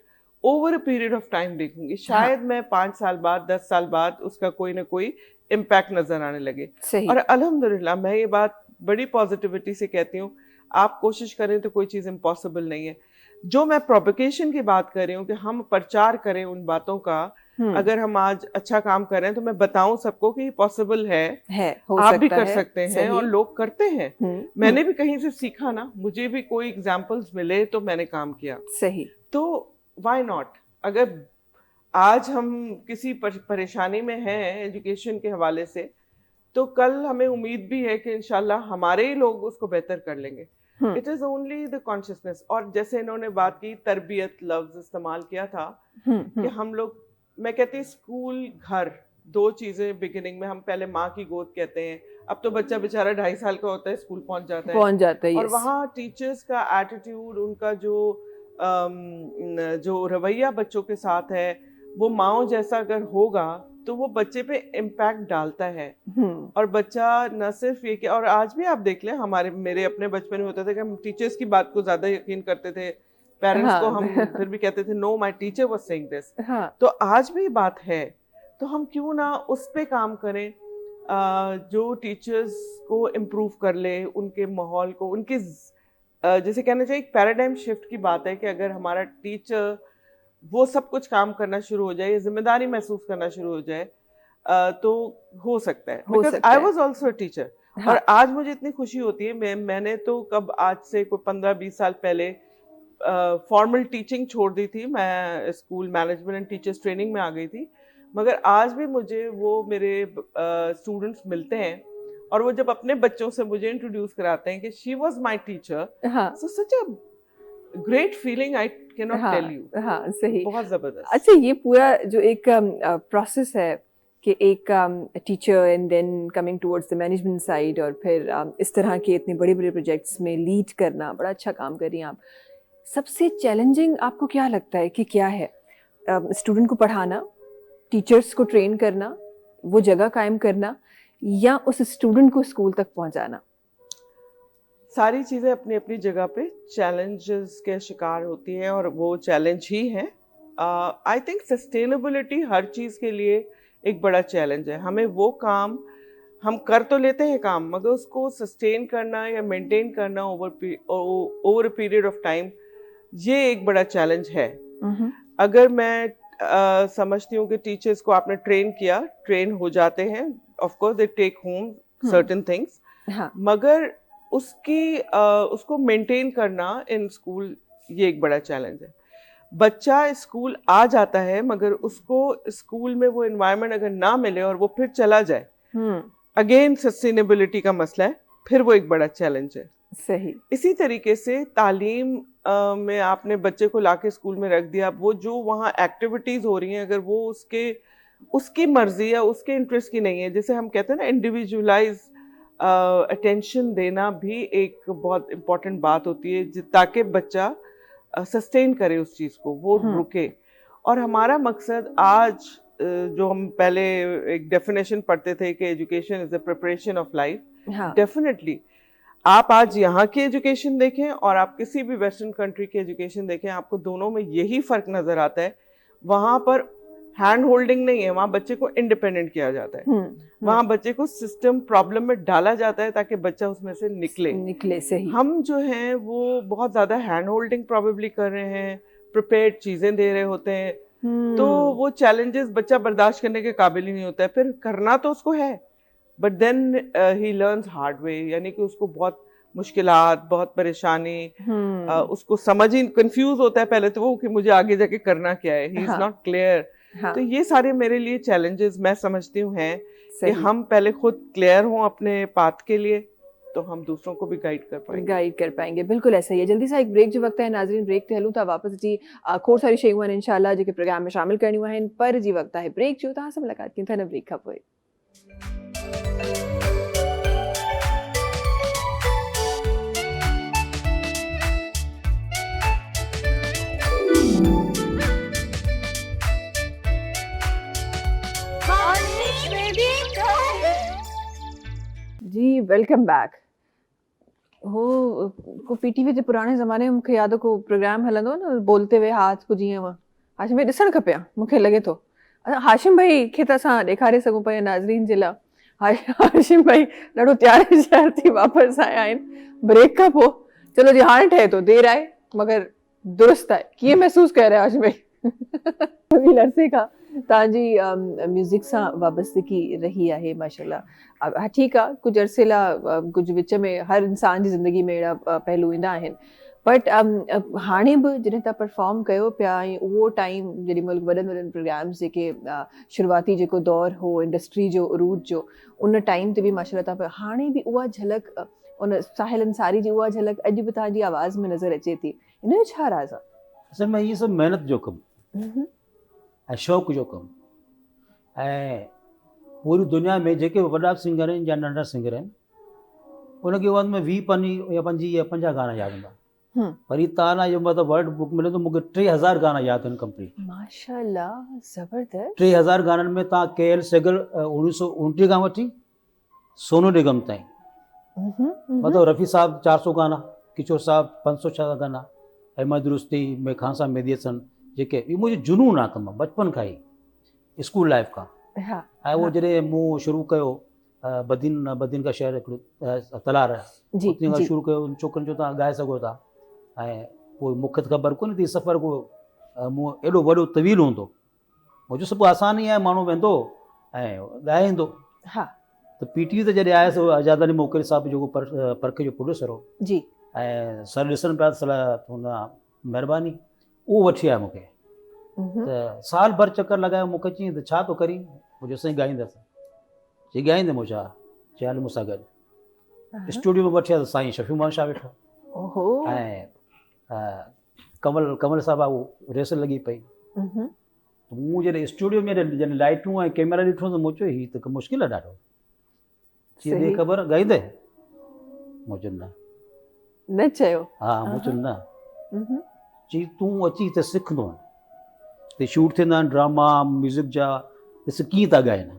over a period of time देखूंगी। शायद मैं 5 साल बाद, 10 साल बाद उसका कोई ना कोई इम्पैक्ट नजर आने लगे। और अल्हम्दुलिल्लाह मैं ये बात बड़ी पॉजिटिविटी से कहती हूँ, आप कोशिश करें तो कोई चीज़ इम्पॉसिबल नहीं है। जो मैं प्रोपगेशन की बात कर रही हूँ कि हम प्रचार करें उन बातों का, अगर हम आज अच्छा काम कर रहे हैं तो मैं बताऊं सबको कि पॉसिबल है आप भी कर सकते हैं, और लोग करते हैं। मैंने भी कहीं से सीखा ना, मुझे भी कोई एग्जांपल्स मिले तो मैंने काम किया। सही। तो व्हाई नॉट, अगर आज हम किसी परेशानी में हैं एजुकेशन के हवाले से, तो कल हमें उम्मीद भी है कि इंशाल्लाह हमारे ही लोग उसको बेहतर कर लेंगे। It is only the consciousness. और जैसे इन्होंने बात की, तरबियत लफ्ज इस्तेमाल किया था, कि हम लोग, मैं कहती हूँ स्कूल घर, दो चीजें बिगिनिंग में। हम पहले माँ की गोद कहते हैं, अब तो बच्चा बेचारा 2.5 साल का होता है, स्कूल पहुंच जाता है। और वहाँ टीचर्स का एटीट्यूड, उनका जो रवैया बच्चों के साथ है, वो माओ जैसा अगर होगा तो वो बच्चे पे इम्पैक्ट डालता है। और बच्चा न सिर्फ ये कि, और आज भी आप देख लें, मेरे अपने बचपन में होता था कि हम टीचर्स की बात को ज्यादा यकीन करते थे, पेरेंट्स को हम फिर भी कहते थे no my teacher was saying this. तो आज भी बात है, तो हम क्यों ना उस पे काम करें, जो टीचर्स को इम्प्रूव कर ले, उनके माहौल को, उनके जैसे कहना चाहिए एक पैराडाइम शिफ्ट की बात है कि अगर हमारा टीचर वो सब कुछ काम करना शुरू हो जाए, जिम्मेदारी महसूस करना शुरू हो जाए, तो हो सकता है। Because I was also a teacher. और आज मुझे इतनी खुशी होती है, मैंने तो कब, आज से कोई 15-20 साल पहले फॉर्मल टीचिंग छोड़ दी थी, मैं school management and teachers training में आ गई थी, मगर आज भी मुझे वो मेरे स्टूडेंट्स मिलते हैं, और वो जब अपने बच्चों से मुझे इंट्रोड्यूस कराते हैं कि she was my teacher, so such a great feeling, I can not tell you. हाँ, सही, बहुत जबरदस्त। अच्छा, ये पूरा जो एक प्रोसेस है कि एक teacher and then coming towards the management side, और फिर इस तरह के इतने बड़े बड़े प्रोजेक्ट्स में लीड करना, बड़ा अच्छा काम कर रही हैं आप। सबसे चैलेंजिंग आपको क्या लगता है कि क्या है? स्टूडेंट को पढ़ाना, टीचर्स को ट्रेन करना, वो जगह कायम करना, या उस स्टूडेंट को स्कूल तक पहुंचाना? सारी चीज़ें अपनी अपनी जगह पे चैलेंजेस के शिकार होती हैं, और वो चैलेंज ही हैं। आई थिंक सस्टेनेबिलिटी हर चीज़ के लिए एक बड़ा चैलेंज है। हमें वो काम, हम कर तो लेते हैं काम, मगर उसको सस्टेन करना या मेंटेन करना over a period of time, ये एक बड़ा चैलेंज है। अगर मैं समझती हूँ कि टीचर्स को आपने ट्रेन किया, ट्रेन हो जाते हैं, of course they take home certain things, मगर उसको मेंटेन करना इन स्कूल, ये एक बड़ा चैलेंज है। बच्चा स्कूल आ जाता है, मगर उसको स्कूल में वो एनवायरनमेंट अगर ना मिले और वो फिर चला जाए, अगेन सस्टेनेबिलिटी का मसला है, फिर वो एक बड़ा चैलेंज है। सही। इसी तरीके से तालीम में आपने बच्चे को लाके स्कूल में रख दिया, वो जो वहाँ एक्टिविटीज़ हो रही हैं, अगर वो उसकी मर्जी या उसके इंटरेस्ट की नहीं है, जैसे हम कहते हैं ना इंडिविजुअलाइज अटेंशन देना भी एक बहुत इम्पॉर्टेंट बात होती है, ताकि बच्चा सस्टेन करे उस चीज़ को, वो रुके। और हमारा मकसद आज जो हम पहले एक डेफिनेशन पढ़ते थे कि education is the preparation of life, हाँ डेफिनेटली आप आज यहाँ की एजुकेशन देखें और आप किसी भी वेस्टर्न कंट्री की एजुकेशन देखें, आपको दोनों में यही फर्क नजर आता है। वहाँ पर हैंड होल्डिंग नहीं है, वहाँ बच्चे को इंडिपेंडेंट किया जाता है, वहाँ बच्चे को सिस्टम प्रॉब्लम में डाला जाता है ताकि बच्चा उसमें से निकले सही। हम जो हैं वो बहुत ज़्यादा हैंड होल्डिंग प्रॉबेबली कर रहे हैं, प्रिपेयर्ड चीज़ें दे रहे होते हैं, तो वो चैलेंजेस बच्चा बर्दाश्त करने के काबिल ही नहीं होता है। फिर करना तो उसको है, but then he learns hard way, यानी कि उसको बहुत मुश्किलात, बहुत परेशानी, उसको समझ ही कंफ्यूज होता है पहले तो वो कि मुझे आगे जाके करना क्या है, ही इज नॉट क्लियर। तो ये सारे मेरे लिए चैलेंजेस मैं समझती हूँ हैं कि हम पहले खुद क्लियर हों अपने पाथ के लिए, तो हम दूसरों को भी गाइड कर पाएंगे। बिल्कुल ऐसा ही है। जल्दी सा एक ब्रेक जो वक्त है नाज़रीन, ब्रेक ते हलूं था वापस जी खोड़ सारी शयूं आहिनि इंशाल्लाह जेके प्रोग्राम में शामिल करणियूं आहिनि, पर जी वक्त है ब्रेक जो। तव्हां सां मुलाक़ात कयूं था न ब्रेक खां पोइ। जी वेलकम बैक। हो को पीटीवी जे पुराणे ज़माने में मूंखे यादि को प्रोग्राम हलंदो न बोलते हुए हाथ को जीअं हाशिम भाई ॾिसणु खपे हा, मूंखे लॻे थो हाशिम भाई खे त असां ॾेखारे सघूं पिया नाज़रीन जे लाइ। हाशिम भाई ॾाढो तयारु शहर थी वापसि आया आहिनि ब्रेक खां पोइ। चलो जी हाणे ठहे थो, देरि आहे मगर दुरुस्त आहे। कीअं महसूसु करे रहिया हाशिम भाई? तवील अरसे खां तव्हांजी म्यूज़िक सां वाबस्तगी रही आहे माशाल्लाह। हा ठीकु आहे, कुझु अरसे लाइ कुझु विच में हर इंसान जी ज़िंदगी में अहिड़ा पहलू ईंदा आहिनि, बट हाणे बि जॾहिं तव्हां परफॉर्म कयो पिया ऐं उहो टाइम जेॾी महिल वॾनि वॾनि प्रोग्राम्स जेके शुरूआती जेको दौरु हो इंडस्ट्री जो उरूज जो, उन टाइम ते बि माशाल्लाह तव्हां हाणे बि उहा झलक, उन साहिल अंसारी जी उहा झलक अॼु बि तव्हांजी आवाज़ में नज़र अचे थी। इन जो छा राज़ आहे? असल में ये सभु महिनत जो कमु ऐं शौक़ु जो कमु। ऐं पूरी दुनिया में जेके वॾा सिंगर आहिनि या नंढा सिंगर आहिनि उनखे वधि में 20 या 25 या 50 गाना यादि हूंदा, पर ही तव्हां ना इहो मतिलबु वर्ल्ड बुक मिले थो मूंखे 3000 गाना यादि आहिनि कंप्लीट। माशाल्लाह ज़बरदस्त। 3000 गाननि में तव्हां के.एल. सहगल 1929 खां वठी सोनू निगम ताईं, मतिलबु रफ़ी साहब 400 गाना, किशोर साहब 500 गाना, अहमद रुस्ती में खान साहब मेहदी हसन, जेके इहो मुंहिंजो जुनून आहे कमु बचपन खां ई स्कूल लाइफ खां। ऐं उहो जॾहिं मूं शुरू कयो बदीन का शहर हिकिड़ो तलार उते खां शुरू कयो, छोकिरनि जो तव्हां ॻाए सघो था। ऐं पोइ मूंखे त ख़बर कोन्हे थी सफ़र को मूं एॾो वॾो तवील हूंदो, मुंहिंजो सभु आसान ई आहे, माण्हू वेंदो ऐं ॻाए ईंदो। त पीटीवी ते जॾहिं आयुसि आज़ाद अली मोकिल साहिबु जेको परख जो प्रोड्यूसर हो जी, ऐं सर ॾिसनि पिया सलाह हुन महिरबानी उहो वठी आयो मूंखे। त साल भर चकर लॻायो, मूंखे चयईं त छा थो करी? मुंहिंजो साईं ॻाईंदसि, चई ॻाईंदे मूं छा चई हल मूंसां गॾु। स्टूडियो में वठी आयो त साईं शफ़ी मान शाह वेठो ऐं कमल साहब उहो रेस लॻी पई। मूं जॾहिं स्टूडियो में जॾहिं लाइटूं ऐं कैमरा ॾिठो त मूं चयो हीउ त मुश्किल आहे ॾाढो। चई ॾे ख़बर ॻाईंदे? मूं चयो न चयो। हा, मूं चयो न। चई तूं अची हिते सिखंदो, हिते शूट थींदा आहिनि ड्रामा म्यूज़िक जा, ॾिस कीअं था ॻाइनि।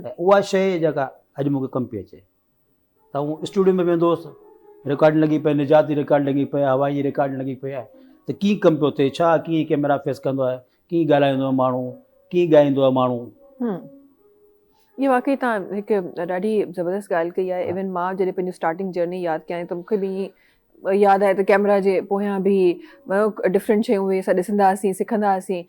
ऐं उहा शइ जेका अॼु मूंखे कमु पई अचे, त हूअ स्टूडियो में वेंदो हुउसि, रिकॉर्डिंग लॻी पई, निजाती रिकॉर्ड लॻी पई, हवाई जी रिकॉर्डिंग लॻी पई आहे, त कीअं कमु पियो थिए, छा कीअं कैमरा फेस कंदो आहे, कीअं ॻाल्हाईंदो आहे माण्हू, कीअं ॻाईंदो आहे माण्हू। ये वाकई तव्हां हिकु ॾाढी ज़बरदस्त ॻाल्हि कई आहे। इवन मां जॾहिं पंहिंजी स्टार्टिंग जर्नी यादि कयां त मूंखे बि ईअं यादि आहे त कैमरा जे पोयां बि डिफरेंट शयूं उहे असां ॾिसंदा हुआसीं, सिखंदा हुआसीं।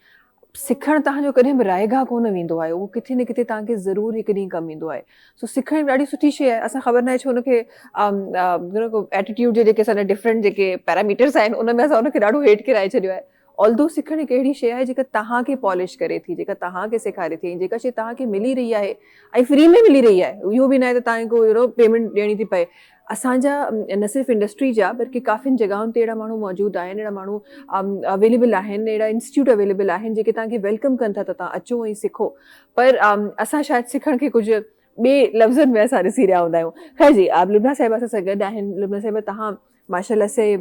सिखणु तव्हांजो कॾहिं बि रायगा कोन वेंदो आहे, उहो किथे न किथे तव्हांखे ज़रूरु हिकु ॾींहुं कमु ईंदो आहे। सो सिखणु ॾाढी सुठी शइ आहे। असां ख़बर न आहे छो हुनखे एटीट्यूड जे जेके असांजा डिफरेंट जेके पैरामीटर्स आहिनि उन में असां हुनखे ॾाढो हेठि किराए छॾियो आहे। ऑल्दो सिखणु हिकु अहिड़ी शइ आहे जेका तव्हांखे पॉलिश करे थी, जेका तव्हांखे सेखारे थी, जेका शइ तव्हांखे मिली रही आहे ऐं फ्री में मिली रही आहे। इहो बि न आहे त तव्हांखे को पेमेंट ॾियणी थी पए। असांजा न सिर्फ़ु इंडस्ट्री जा बल्कि काफ़ियुनि जॻहियुनि ते अहिड़ा माण्हू मौजूदु आहिनि, अहिड़ा माण्हू अवेलेबल आहिनि, अहिड़ा इंस्टीट्यूट अवेलेबल आहिनि जेके तव्हांखे वेलकम कनि था त तव्हां अचो ऐं सिखो। पर असां शायदि सिखण खे कुझु ॿिए लफ़्ज़नि में असां ॾिसी रहिया हूंदा आहियूं। ख़ैर जी, आप लुबना साहिबा सां गॾु आहिनि। लुबना साहिबा, तव्हां माशाल्लाह से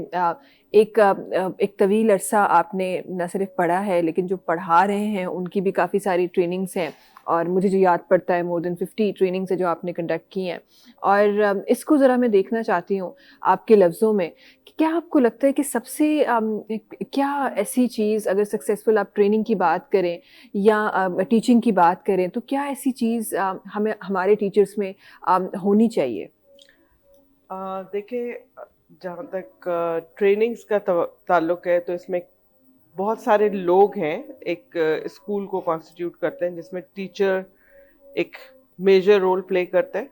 एक तवील अरसा आपने न सिर्फ पढ़ा है लेकिन जो पढ़ा रहे हैं उनकी भी काफ़ी सारी ट्रेनिंग्स हैं, और मुझे जो याद पड़ता है मोर देन 50 ट्रेनिंग्स है जो आपने कंडक्ट की हैं। और इसको ज़रा मैं देखना चाहती हूँ आपके लफ्ज़ों में कि क्या आपको लगता है कि सबसे क्या ऐसी चीज़, अगर सक्सेसफुल आप ट्रेनिंग की बात करें या टीचिंग की बात करें, तो क्या ऐसी चीज़ हमें हमारे टीचर्स में होनी चाहिए? देखिए, जहाँ तक ट्रेनिंग्स का ताल्लुक है तो इसमें बहुत सारे लोग हैं, एक स्कूल को कॉन्स्टिट्यूट करते हैं जिसमें टीचर एक मेजर रोल प्ले करता है,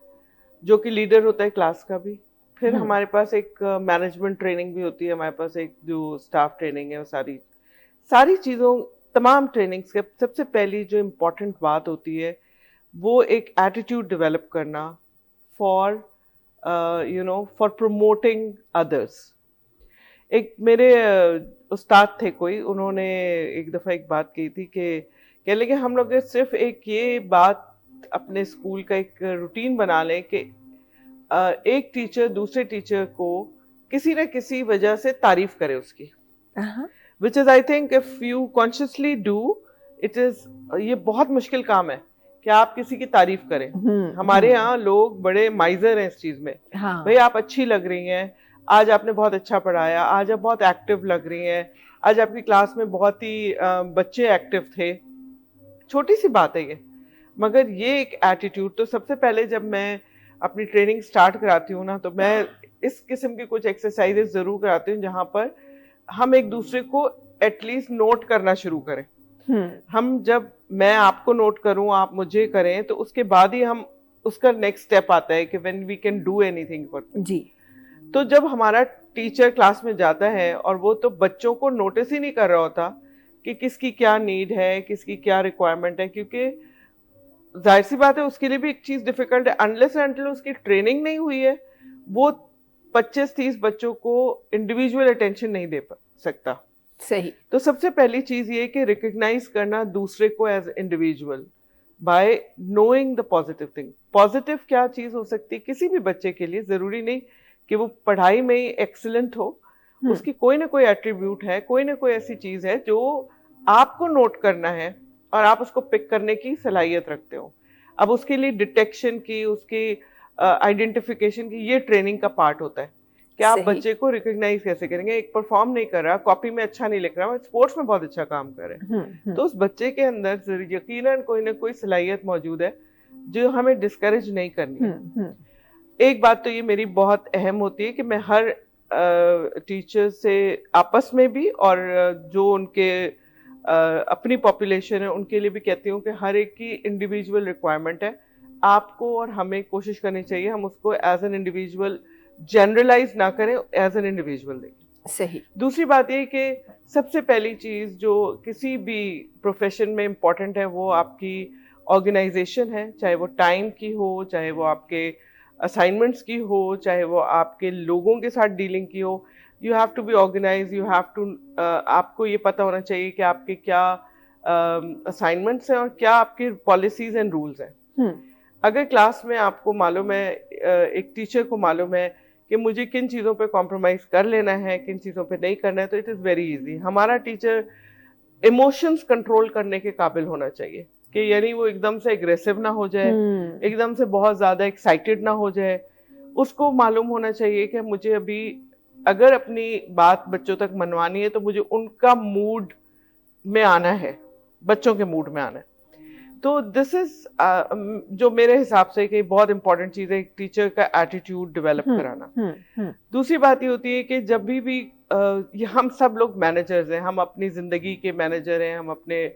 जो कि लीडर होता है क्लास का भी। फिर हमारे पास एक मैनेजमेंट ट्रेनिंग भी होती है, हमारे पास एक जो स्टाफ ट्रेनिंग है, वो सारी चीज़ों, तमाम ट्रेनिंग्स के सबसे पहली जो इम्पोर्टेंट बात होती है वो एक एटीट्यूड डेवलप करना फॉर फॉर प्रमोटिंग अदर्स। एक मेरे उस्ताद थे कोई, उन्होंने एक दफ़ा एक बात कही थी कि कह लगे हम लोग सिर्फ एक ये बात अपने स्कूल का एक रूटीन बना लें कि एक टीचर दूसरे टीचर को किसी न किसी वजह से तारीफ करे उसकी, which is I think if you consciously do it is, ये बहुत मुश्किल काम है कि आप किसी की तारीफ करें। हमारे यहाँ लोग बड़े माइजर हैं इस चीज़ में। हाँ। भाई आप अच्छी लग रही हैं, आज आपने बहुत अच्छा पढ़ाया, आज आप बहुत एक्टिव लग रही हैं, आज आपकी क्लास में बहुत ही बच्चे एक्टिव थे। छोटी सी बात है ये, मगर ये एक एटीट्यूड। तो सबसे पहले जब मैं अपनी ट्रेनिंग स्टार्ट कराती हूँ ना, तो मैं इस किस्म की कुछ एक्सरसाइजेज ज़रूर कराती हूँ जहाँ पर हम एक दूसरे को एटलीस्ट नोट करना शुरू करें। हम जब मैं आपको नोट करूं, आप मुझे करें, तो उसके बाद ही हम उसका नेक्स्ट स्टेप आता है कि when we can do anything for जी। तो जब हमारा टीचर क्लास में जाता है और वो तो बच्चों को नोटिस ही नहीं कर रहा होता कि किसकी क्या नीड है, किसकी क्या रिक्वायरमेंट है, क्योंकि जाहिर सी बात है उसके लिए भी एक चीज़ डिफिकल्ट है, अनलेस एंड अनटिल उसकी ट्रेनिंग नहीं हुई है वो 25-30 बच्चों को इंडिविजुअल अटेंशन नहीं दे सकता। सही। तो सबसे पहली चीज़ ये कि रिकग्नाइज करना दूसरे को as individual by knowing the positive thing. Positive क्या चीज़ हो सकती है किसी भी बच्चे के लिए, ज़रूरी नहीं कि वो पढ़ाई में ही एक्सीलेंट हो, उसकी कोई ना कोई एट्रीब्यूट है, कोई ना कोई ऐसी चीज़ है जो आपको नोट करना है और आप उसको पिक करने की सलाहियत रखते हो। अब उसके लिए डिटेक्शन की, उसकी आइडेंटिफिकेशन की, ये ट्रेनिंग का पार्ट होता है कि आप बच्चे को रिकग्नाइज कैसे करेंगे। एक परफॉर्म नहीं कर रहा, कॉपी में अच्छा नहीं लिख रहा, स्पोर्ट्स में बहुत अच्छा काम कर रहा है, तो उस बच्चे के अंदर यकीनन कोई ना कोई सलाहियत मौजूद है जो हमें डिस्करेज नहीं करनी है। एक बात तो ये मेरी बहुत अहम होती है कि मैं हर टीचर से आपस में भी और जो उनके अपनी पॉपुलेशन है उनके लिए भी कहती हूँ कि हर एक की इंडिविजुअल रिक्वायरमेंट है। आपको और हमें कोशिश करनी चाहिए हम उसको एज एन इंडिविजुअल जनरलाइज ना करें, एज एन इंडिविजुअल देखें। सही। दूसरी बात ये कि सबसे पहली चीज़ जो किसी भी प्रोफेशन में इम्पॉर्टेंट है वो आपकी ऑर्गेनाइजेशन है, चाहे वो टाइम की हो, चाहे वो आपके असाइनमेंट्स की हो, चाहे वो आपके लोगों के साथ डीलिंग की हो। You have to be organise, you have to, आपको ये पता होना चाहिए कि आपके क्या असाइनमेंट्स हैं और क्या आपकी पॉलिसीज एंड रूल्स हैं। अगर क्लास में आपको मालूम है, एक टीचर को मालूम है कि मुझे किन चीज़ों पे कॉम्प्रोमाइज़ कर लेना है, किन चीज़ों पे नहीं करना है, तो इट इज़ वेरी इजी। हमारा टीचर इमोशंस कंट्रोल करने के काबिल होना चाहिए कि यानी वो एकदम से एग्रेसिव ना हो जाए, एकदम से बहुत ज़्यादा एक्साइटेड ना हो जाए। उसको मालूम होना चाहिए कि मुझे अभी अगर अपनी बात बच्चों तक मनवानी है तो मुझे उनका मूड में आना है, बच्चों के मूड में आना है। तो दिस इज जो मेरे हिसाब से कि बहुत इंपॉर्टेंट चीज़ है, एक टीचर का एटीट्यूड डेवलप कराना। दूसरी बात ये होती है कि जब भी हम सब लोग मैनेजर्स हैं, हम अपनी ज़िंदगी के मैनेजर हैं, हम अपने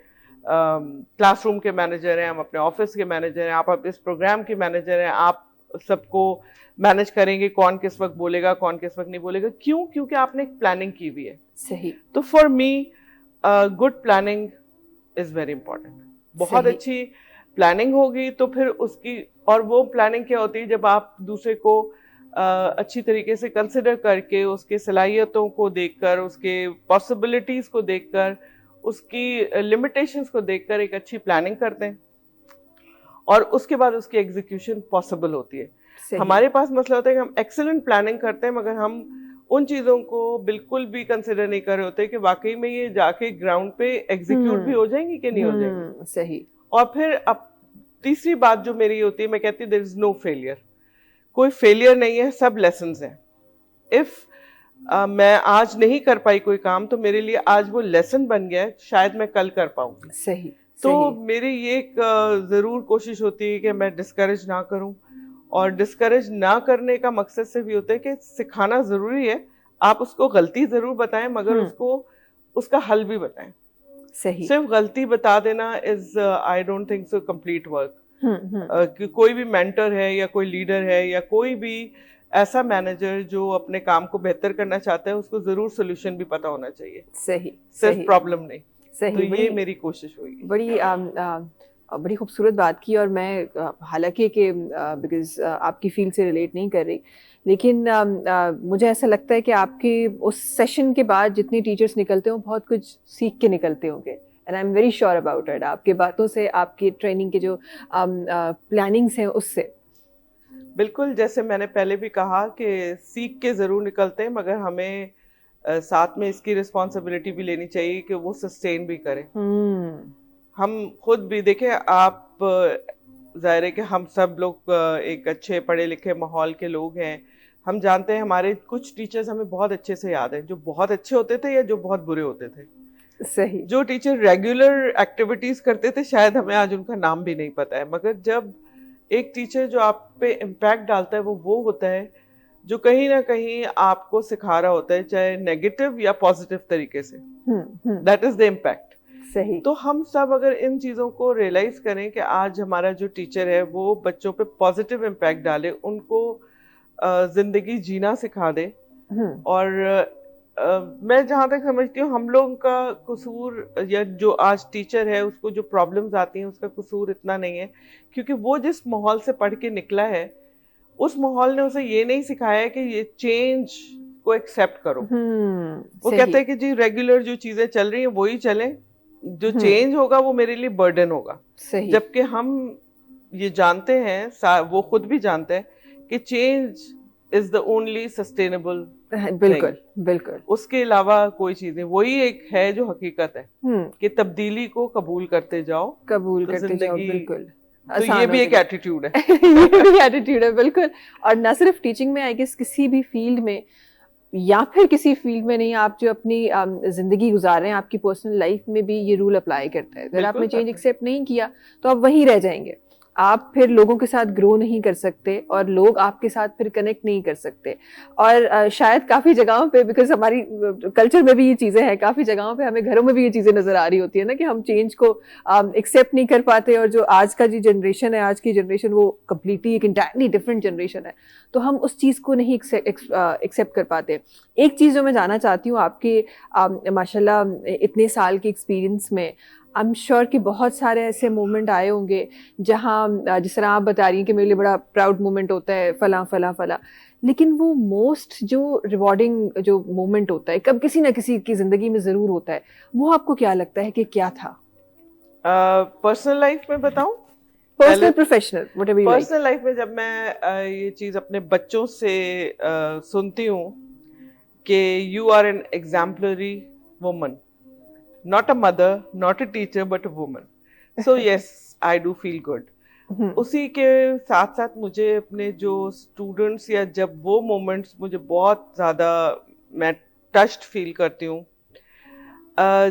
क्लासरूम के मैनेजर हैं, हम अपने ऑफिस के मैनेजर हैं, आप इस प्रोग्राम के मैनेजर हैं। आप सबको मैनेज करेंगे, कौन किस वक्त बोलेगा, कौन किस वक्त नहीं बोलेगा। क्यों? क्योंकि आपने एक प्लानिंग की हुई है। सही। तो for me good planning is very important. बहुत अच्छी प्लानिंग होगी तो फिर उसकी, और वो प्लानिंग क्या होती है जब आप दूसरे को अच्छी तरीके से कंसिडर करके, उसके सलाहियतों को देखकर, उसके पॉसिबिलिटीज़ को देखकर, उसकी लिमिटेशंस को देखकर एक अच्छी प्लानिंग करते हैं और उसके बाद उसकी एग्जीक्यूशन पॉसिबल होती है। हमारे पास मसला होता है कि हम एक्सीलेंट प्लानिंग करते हैं मगर हम उन चीज़ों को बिल्कुल भी कंसिडर नहीं कर रहे होते कि वाकई में ये जाके ग्राउंड पे एग्जीक्यूट भी हो जाएंगी कि नहीं हो जाएंगी। सही। और फिर अब तीसरी बात जो मेरी होती है, मैं कहती हूँ देयर इज नो फेलियर, कोई फेलियर नहीं है, सब लेसन्स हैं। इफ मैं आज नहीं कर पाई कोई काम तो मेरे लिए आज वो लेसन बन गया है, शायद मैं कल कर पाऊंगी। सही। तो सही। मेरी ये एक ज़रूर कोशिश होती है कि मैं डिस्करेज ना करूं, और डिस्करेज ना करने का मकसद सिर्फ ये होता है कि सिखाना ज़रूरी है, आप उसको गलती ज़रूर बताएं मगर उसको उसका हल भी बताएं। सही। सिर्फ गलती बता देना is I don't think so complete work. कि कोई भी मेंटर है या कोई लीडर है या कोई भी ऐसा मैनेजर जो अपने काम को बेहतर करना चाहता है, उसको जरूर सोल्यूशन भी पता होना चाहिए, सही। सिर्फ प्रॉब्लम नहीं। सही। तो ये मेरी कोशिश होगी। बड़ी खूबसूरत बात की। और मैं हालांकि कि बिकॉज आपकी फील्ड से रिलेट नहीं कर रही, लेकिन मुझे ऐसा लगता है कि आपके उस सेशन के बाद जितने टीचर्स निकलते हो बहुत कुछ सीख के निकलते होंगे, and I am very sure about it. आपके बातों से, आपकी ट्रेनिंग के जो प्लानिंग्स हैं उससे। बिल्कुल, जैसे मैंने पहले भी कहा कि सीख के ज़रूर निकलते हैं, मगर हमें साथ में इसकी रिस्पॉन्सिबिलिटी भी लेनी चाहिए कि वो सस्टेन भी करें। हम खुद भी देखें, आप ज़ाहिर है कि हम सब लोग एक अच्छे पढ़े लिखे माहौल के लोग हैं। हम जानते हैं हमारे कुछ टीचर्स हमें बहुत अच्छे से याद हैं, जो बहुत अच्छे होते थे या जो बहुत बुरे होते थे। सही। जो टीचर रेगुलर एक्टिविटीज़ करते थे शायद हमें आज उनका नाम भी नहीं पता है, मगर जब एक टीचर जो आप पे इम्पैक्ट डालता है वो होता है जो कहीं ना कहीं आपको सिखा रहा होता है, चाहे नेगेटिव या पॉजिटिव तरीके से। That is the impact. सही। तो हम सब अगर इन चीज़ों को रियलाइज करें कि आज हमारा जो टीचर है वो बच्चों पे पॉजिटिव इम्पैक्ट डाले, उनको जिंदगी जीना सिखा दे। और मैं जहाँ तक समझती हूँ हम लोगों का कसूर, या जो आज टीचर है उसको जो प्रॉब्लम्स आती हैं उसका कसूर इतना नहीं है, क्योंकि वो जिस माहौल से पढ़ के निकला है उस माहौल ने उसे ये नहीं सिखाया कि ये चेंज को एक्सेप्ट करो। वो कहते हैं कि जी रेगुलर जो चीज़ें चल रही हैं वही चलें, जो चेंज होगा वो मेरे लिए बर्डन होगा। सही। जबकि हम ये जानते हैं, वो खुद भी जानते हैं कि change is the only sustainable. बिल्कुल बिल्कुल। उसके अलावा कोई चीज नहीं, वही एक है जो हकीकत है कि तब्दीली को कबूल करते जाओ, कबूल तो करते जाओ। जिंदगी। बिल्कुल। तो ये भी एक एटीट्यूड है। ये भी एटीट्यूड है, बिल्कुल। और न सिर्फ टीचिंग में, आई गेस किसी भी फील्ड में या फिर किसी फील्ड में नहीं, आप जो अपनी जिंदगी गुजार रहे हैं, आपकी पर्सनल लाइफ में भी ये रूल अप्लाई करता है। अगर आपने चेंज एक्सेप्ट नहीं किया तो आप वहीं रह जाएंगे, आप फिर लोगों के साथ ग्रो नहीं कर सकते और लोग आपके साथ फिर कनेक्ट नहीं कर सकते। और शायद काफ़ी जगहों पे, बिकॉज हमारी कल्चर में भी ये चीज़ें हैं, काफ़ी जगहों पे हमें घरों में भी ये चीज़ें नज़र आ रही होती है ना कि हम चेंज को एक्सेप्ट नहीं कर पाते। और जो आज का जी जनरेशन है, आज की जनरेशन वो कम्प्लीटली एक इंटायरली डिफरेंट जनरेशन है, तो हम उस चीज़ को नहीं एक्सेप्ट कर पाते। एक चीज़ जो मैं जानना चाहती हूँ, आपके माशाल्लाह इतने साल के एक्सपीरियंस में आई एम श्योर कि बहुत सारे ऐसे मोमेंट आए होंगे जहाँ, जिस तरह आप बता रही हैं कि मेरे लिए बड़ा प्राउड मोमेंट होता है फला फला फला, लेकिन वो मोस्ट जो रिवॉर्डिंग जो मोमेंट होता है, कब किसी ना किसी की ज़िंदगी में ज़रूर होता है, वो आपको क्या लगता है कि क्या था? पर्सनल लाइफ में बताऊं? Personal, professional, whatever you like. Personal life में जब मैं ये चीज़ अपने बच्चों से सुनती हूँ कि you are an exemplary woman, not a mother, not a teacher, but a woman. So yes, I do feel good. उसी के साथ साथ मुझे अपने जो स्टूडेंट्स, या जब वो मोमेंट्स मुझे बहुत ज़्यादा मैं टच्ड फील करती हूँ,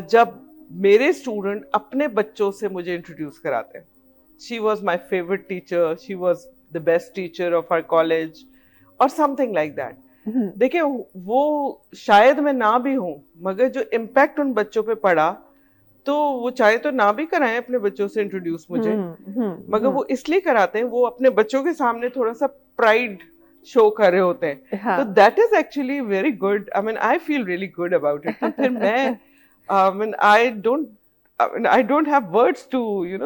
जब मेरे स्टूडेंट अपने बच्चों से मुझे इंट्रोड्यूस कराते हैं। She was my favourite teacher, she was the best teacher of our college और समथिंग लाइक दैट। देखिए, वो शायद मैं ना भी हूँ, मगर जो इम्पैक्ट उन बच्चों पे पड़ा, तो वो चाहे तो ना भी कराएं अपने बच्चों से इंट्रोड्यूस मुझे, मगर वो इसलिए कराते हैं, वो अपने बच्चों के सामने थोड़ा सा प्राइड शो कर रहे होते हैं। तो that is actually very good. I mean I feel really good about it. तो फिर मैं I don't have words to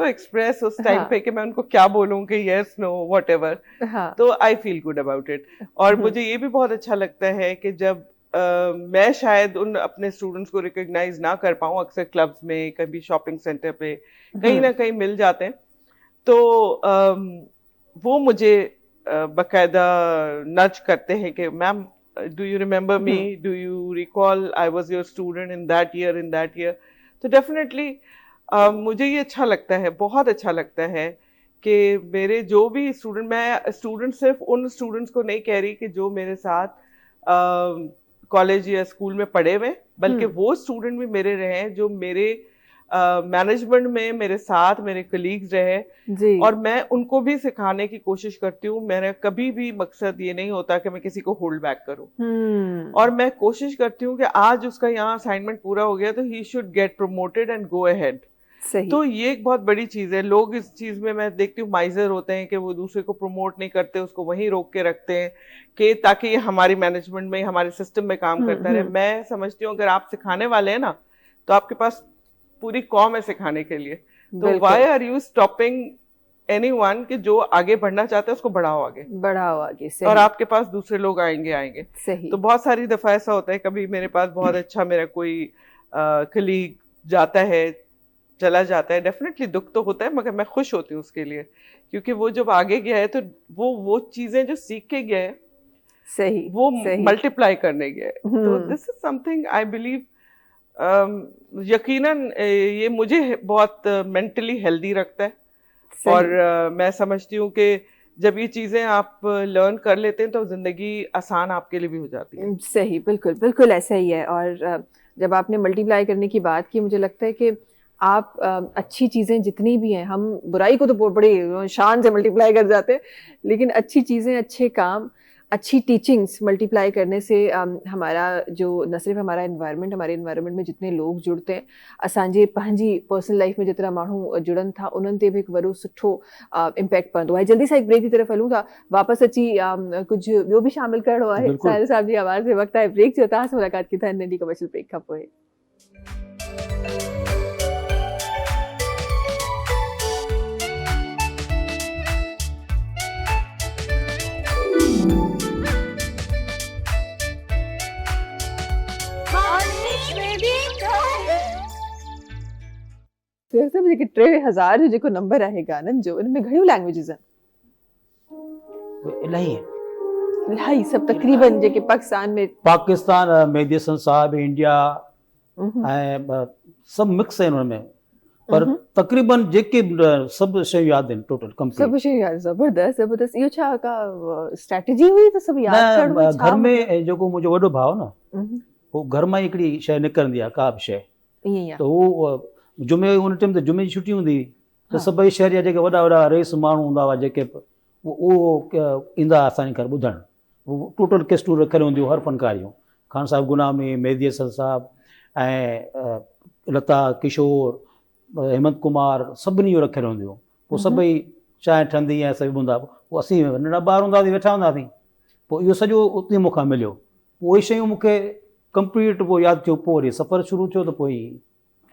express उस टाइम पे कि मैं उनको क्या बोलूं कि यस नो व्हाटएवर। तो I feel good about it. और मुझे ये भी बहुत अच्छा लगता है कि जब मैं शायद उन अपने स्टूडेंट्स को रिकॉग्नाइज ना कर पाऊँ, अक्सर क्लब्स में, कभी शॉपिंग सेंटर पे कहीं ना कहीं मिल जाते हैं, तो वो मुझे बाकायदा नच करते हैं कि ma'am do you remember me, do you recall I was your student in that year. तो definitely मुझे ये अच्छा लगता है, बहुत अच्छा लगता है कि मेरे जो भी स्टूडेंट, मैं स्टूडेंट सिर्फ उन स्टूडेंट्स को नहीं कह रही कि जो मेरे साथ कॉलेज या स्कूल में पढ़े हुए, बल्कि वो स्टूडेंट भी मेरे रहे हैं जो मेरे मैनेजमेंट में मेरे साथ मेरे कलीग्स रहे जी। और मैं उनको भी सिखाने की कोशिश करती हूँ। मेरा कभी भी मकसद ये नहीं होता कि मैं किसी को होल्ड बैक करूँ, और मैं कोशिश करती हूँ कि आज उसका यहाँ असाइनमेंट पूरा हो गया तो he should get promoted and go ahead. सही। तो ये एक बहुत बड़ी चीज़ है। लोग इस चीज़ में मैं देखती हूँ माइजर होते हैं कि वो दूसरे को प्रमोट नहीं करते, उसको वहीं रोक के रखते हैं कि ताकि ये हमारी मैनेजमेंट में, हमारे सिस्टम में काम करता रहे। मैं समझती हूँ अगर आप सिखाने वाले हैं ना, तो आपके पास पूरी कौम है सिखाने के लिए। तो why are you stopping anyone कि जो आगे बढ़ना चाहते हैं उसको बढ़ाओ आगे। सही। और आपके पास दूसरे लोग आएंगे। सही। तो बहुत सारी दफा ऐसा होता है, कभी मेरे पास बहुत अच्छा मेरा कोई कलीग जाता है, चला जाता है, डेफिनेटली दुख तो होता है, मगर मैं खुश होती हूँ उसके लिए, क्योंकि वो जब आगे गया है तो वो चीजें जो सीख के गया है सही वो सही। मल्टीप्लाई करने गया है। तो this is something I believe, यकीनन ये मुझे बहुत मेंटली हेल्दी रखता है। और मैं समझती हूँ कि जब ये चीज़ें आप लर्न कर लेते हैं तो ज़िंदगी आसान आपके लिए भी हो जाती है। सही, बिल्कुल बिल्कुल ऐसा ही है। और जब आपने मल्टीप्लाई करने की बात की, मुझे लगता है कि आप अच्छी चीज़ें जितनी भी हैं, हम बुराई को तो बड़ी शान से मल्टीप्लाई कर जाते हैं, लेकिन अच्छी चीज़ें, अच्छे काम, अच्छी टीचिंग्स मल्टीप्लाई करने से हमारा जो न सिर्फ हमारा एनवायरनमेंट, हमारे एनवायरनमेंट में जितने लोग जुड़ते हैं, असांजे पंहिंजी पर्सनल लाइफ में जितना माण्हू जुड़न था, उन्हनि ते बि हिकु वॾो सुठो इम्पैक्ट पवंदो आहे। जल्दी सां हिकु ब्रेक की तरफ़ हलूं था, वापसि अची कुझु ॿियो बि शामिल करिणो आहे साहिल साहब जी आवाज़ में। वक़्तु आहे ब्रेक जो, तव्हां सां मुलाक़ात की था नंढी कमर्शियल ब्रेक खां पोइ। सिर्फ़ु जेके 3000 जो जेको नंबर आहे गाननि जो, उनमें घणियूं लैंग्वेजिस आहिनि? इलाही सभु तक़रीबन जेके पाकिस्तान में, पाकिस्तान, मेहदी हसन साहब, इंडिया ऐं सभु मिक्स आहिनि हुन में, पर तक़रीबन जेके सभु शयूं यादि आहिनि टोटल कंप्लीट। सभु शयूं यादि। ज़बरदस्त ज़बरदस्त। इहो छा का स्ट्रैटेजी हुई त सभु यादि करणो? न, घर में जेको मुंहिंजो वॾो भाउ न, उहो घर मां ई हिकिड़ी शइ निकिरंदी आहे, का बि शइ, त उहो जुमे, उन टाइम ते जुमे जी छुटी हूंदी हुई त सभई शहर जा जेके वॾा वॾा रईस माण्हू हूंदा हुआ, जेके उहो ईंदा असांजे घर ॿुधणु। उहो टोटल केस्टूं रखियल हूंदियूं, हर फनकारियूं, ख़ान साहिब गुनामी, मेहदी हसन साहब ऐं लता किशोर, हेमंत कुमार, सभिनी इहो रखियल हूंदियूं। पोइ सभई चांहि ठहंदी ऐं सभु हूंदा। पोइ असीं नंढा ॿार हूंदा हुआसीं, वेठा हूंदा हुआसीं। पोइ इहो सॼो उते मूंखां मिलियो। पोइ उहे शयूं मूंखे कंप्लीट पोइ यादि थियो। पोइ वरी सफ़र शुरू थियो त पोइ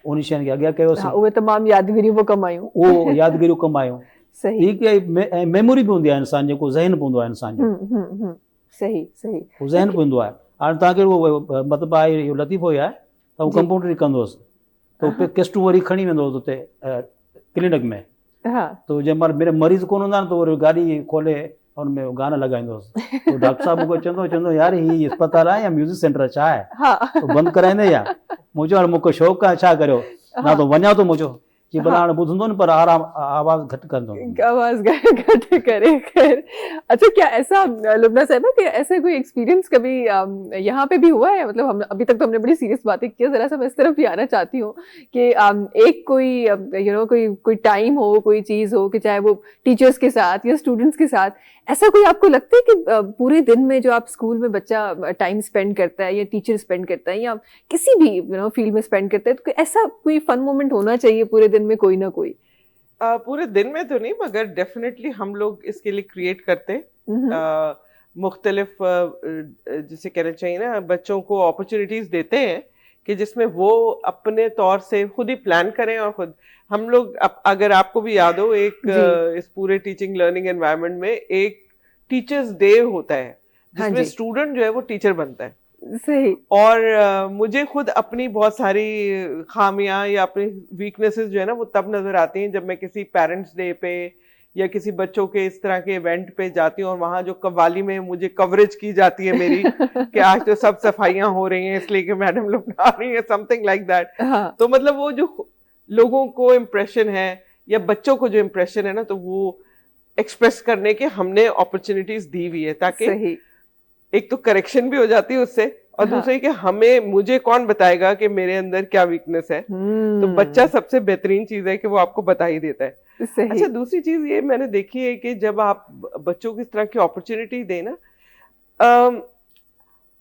उन शयुनि खे अॻियां कयोसीं। उहे तमामु यादगिरियूं बि कमायूं। उहो यादगिरियूं कमायूं। सही। ऐं मेमोरी बि हूंदी आहे इंसान, जेको ज़हन बि हूंदो आहे इंसान जो। सही सही। उहो ज़हन बि हूंदो आहे। हाणे तव्हांखे उहो मतिलबु आहे, इहो लतीफ़ो ई आहे त उहो कंपाउंडरी कंदो हुउसि, त उहो केस्टूं वरी खणी वेंदो हुउसि उते क्लिनिक में। तो जंहिं महिल मेरे मरीज़ कोन हूंदा न, त वरी गाॾी खोले हुनमें गाना लॻाईंदो हुउसि। तो डॉक्टर साहब मूंखे चवंदो यार ही अस्पताल आहे या म्यूज़िक सेंटर छा आहे, तो बंदि कराईंदे या? मूं चयो मूंखे शौक़ु आहे, छा करियो, ना तो वञा थो। मुंहिंजो कि भला हाणे ॿुधंदो न, पर आराम आवाज़ घटि कंदो, आवाज़ घटि करे। खैर, अच्छा, क्या ऐसा लुबना साहिबा कि ऐसा कोई एक्सपीरियंस कभी यहाँ पे भी हुआ है? मतलब हम अभी तक तो हमने बड़ी सीरियस बातें की, ज़रा सा मैं इस तरफ भी आना चाहती हूँ कि एक कोई कोई टाइम हो, कोई चीज़ हो कि चाहे वो टीचर्स के साथ या स्टूडेंट्स के साथ, ऐसा कोई आपको लगता है कि पूरे दिन में जो आप स्कूल में बच्चा टाइम स्पेंड करता है या टीचर स्पेंड करता है या किसी भी फील्ड में स्पेंड करता है, तो ऐसा कोई फन मोमेंट होना चाहिए पूरे दिन में, कोई ना कोई? पूरे दिन में तो नहीं, मगर डेफिनेटली हम लोग इसके लिए क्रिएट करते हैं। मुख्तलिफ जिसे कहना चाहिए ना, बच्चों को अपॉर्चुनिटीज़ देते हैं कि जिसमें वो अपने तौर से खुद ही प्लान करें। और खुद हम लोग, अगर आपको भी याद हो, एक इस पूरे टीचिंग लर्निंग एनवायरनमेंट में एक टीचर्स डे होता है जिसमें स्टूडेंट जो है वो टीचर बनता है। सही। और मुझे खुद अपनी बहुत सारी खामियां या अपनी वीकनेसेस जो है ना, वो तब नजर आती हैं जब मैं किसी पेरेंट्स डे पे या किसी बच्चों के इस तरह के इवेंट पे जाती हूँ और वहां जो कव्वाली में मुझे कवरेज की जाती है मेरी कि आज तो सब सफाइयां हो रही हैं इसलिए कि मैडम लोग आ रही है, समथिंग लाइक दैट। हाँ, तो मतलब वो जो लोगों को इम्प्रेशन है या बच्चों को जो इम्प्रेशन है ना, तो वो एक्सप्रेस करने के हमने अपॉर्चुनिटीज दी हुई है, ताकि सही। एक तो करेक्शन भी हो जाती है उससे, और हाँ। दूसरे कि मुझे कौन बताएगा कि मेरे अंदर क्या वीकनेस है। तो बच्चा सबसे बेहतरीन चीज है कि वो आपको बता ही देता है। सही। अच्छा, दूसरी चीज ये मैंने देखी है कि जब आप बच्चों को इस तरह की अपॉर्चुनिटी दें ना,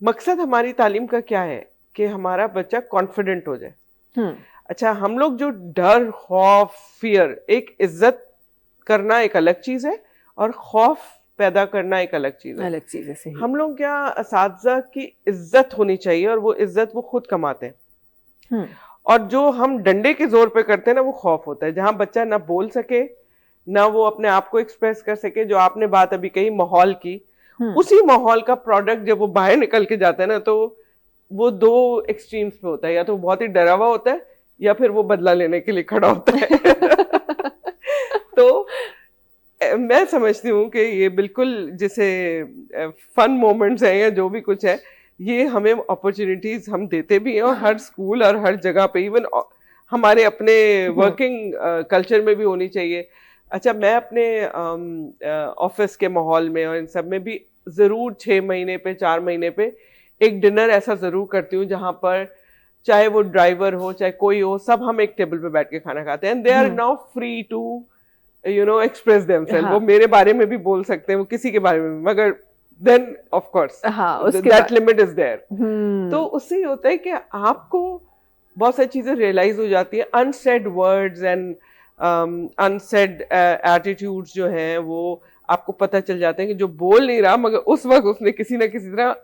मकसद हमारी तालीम का क्या है कि हमारा बच्चा कॉन्फिडेंट हो जाए। अच्छा, हम लोग जो डर, खौफ, फियर, एक इज्जत करना एक अलग चीज है और खौफ पैदा करना एक अलग चीज है। अलग चीज है, सही। हम लोग क्या, असातिज़ा की इज्जत होनी चाहिए और वो इज्जत वो खुद कमाते हैं। और जो हम डंडे के जोर पे करते हैं ना, वो खौफ होता है, जहां बच्चा ना बोल सके, ना वो अपने आप को एक्सप्रेस कर सके। जो आपने बात अभी कही माहौल की, उसी माहौल का प्रोडक्ट जब वो बाहर निकल के जाता है ना, तो वो दो एक्सट्रीम्स पे होता है, या तो बहुत ही डरा हुआ होता है या फिर वो बदला लेने के लिए खड़ा होता है। तो मैं समझती हूँ कि ये बिल्कुल जैसे फन मोमेंट्स हैं या जो भी कुछ है, ये हमें अपॉर्चुनिटीज हम देते भी हैं, और हर स्कूल और हर जगह पे, इवन हमारे अपने वर्किंग कल्चर में भी होनी चाहिए। अच्छा, मैं अपने ऑफिस के माहौल में और इन सब में भी जरूर 6 महीने पे, 4 महीने पे एक डिनर ऐसा जरूर करती हूँ जहाँ पर चाहे वो ड्राइवर हो चाहे कोई हो, सब हम एक टेबल पे बैठ के खाना खाते हैं। They are now free to express themselves. वो मेरे बारे में भी बोल सकते हैं, वो किसी के बारे में भी, मगर then of course that limit is there. तो उससे ये होता है कि आपको बहुत सारी चीजें रियलाइज हो जाती है, unsaid words and unsaid attitudes जो हैं वो आपको पता चल जाते हैं कि जो बोल नहीं रहा मगर उस वक्त उसने किसी ना किसी तरह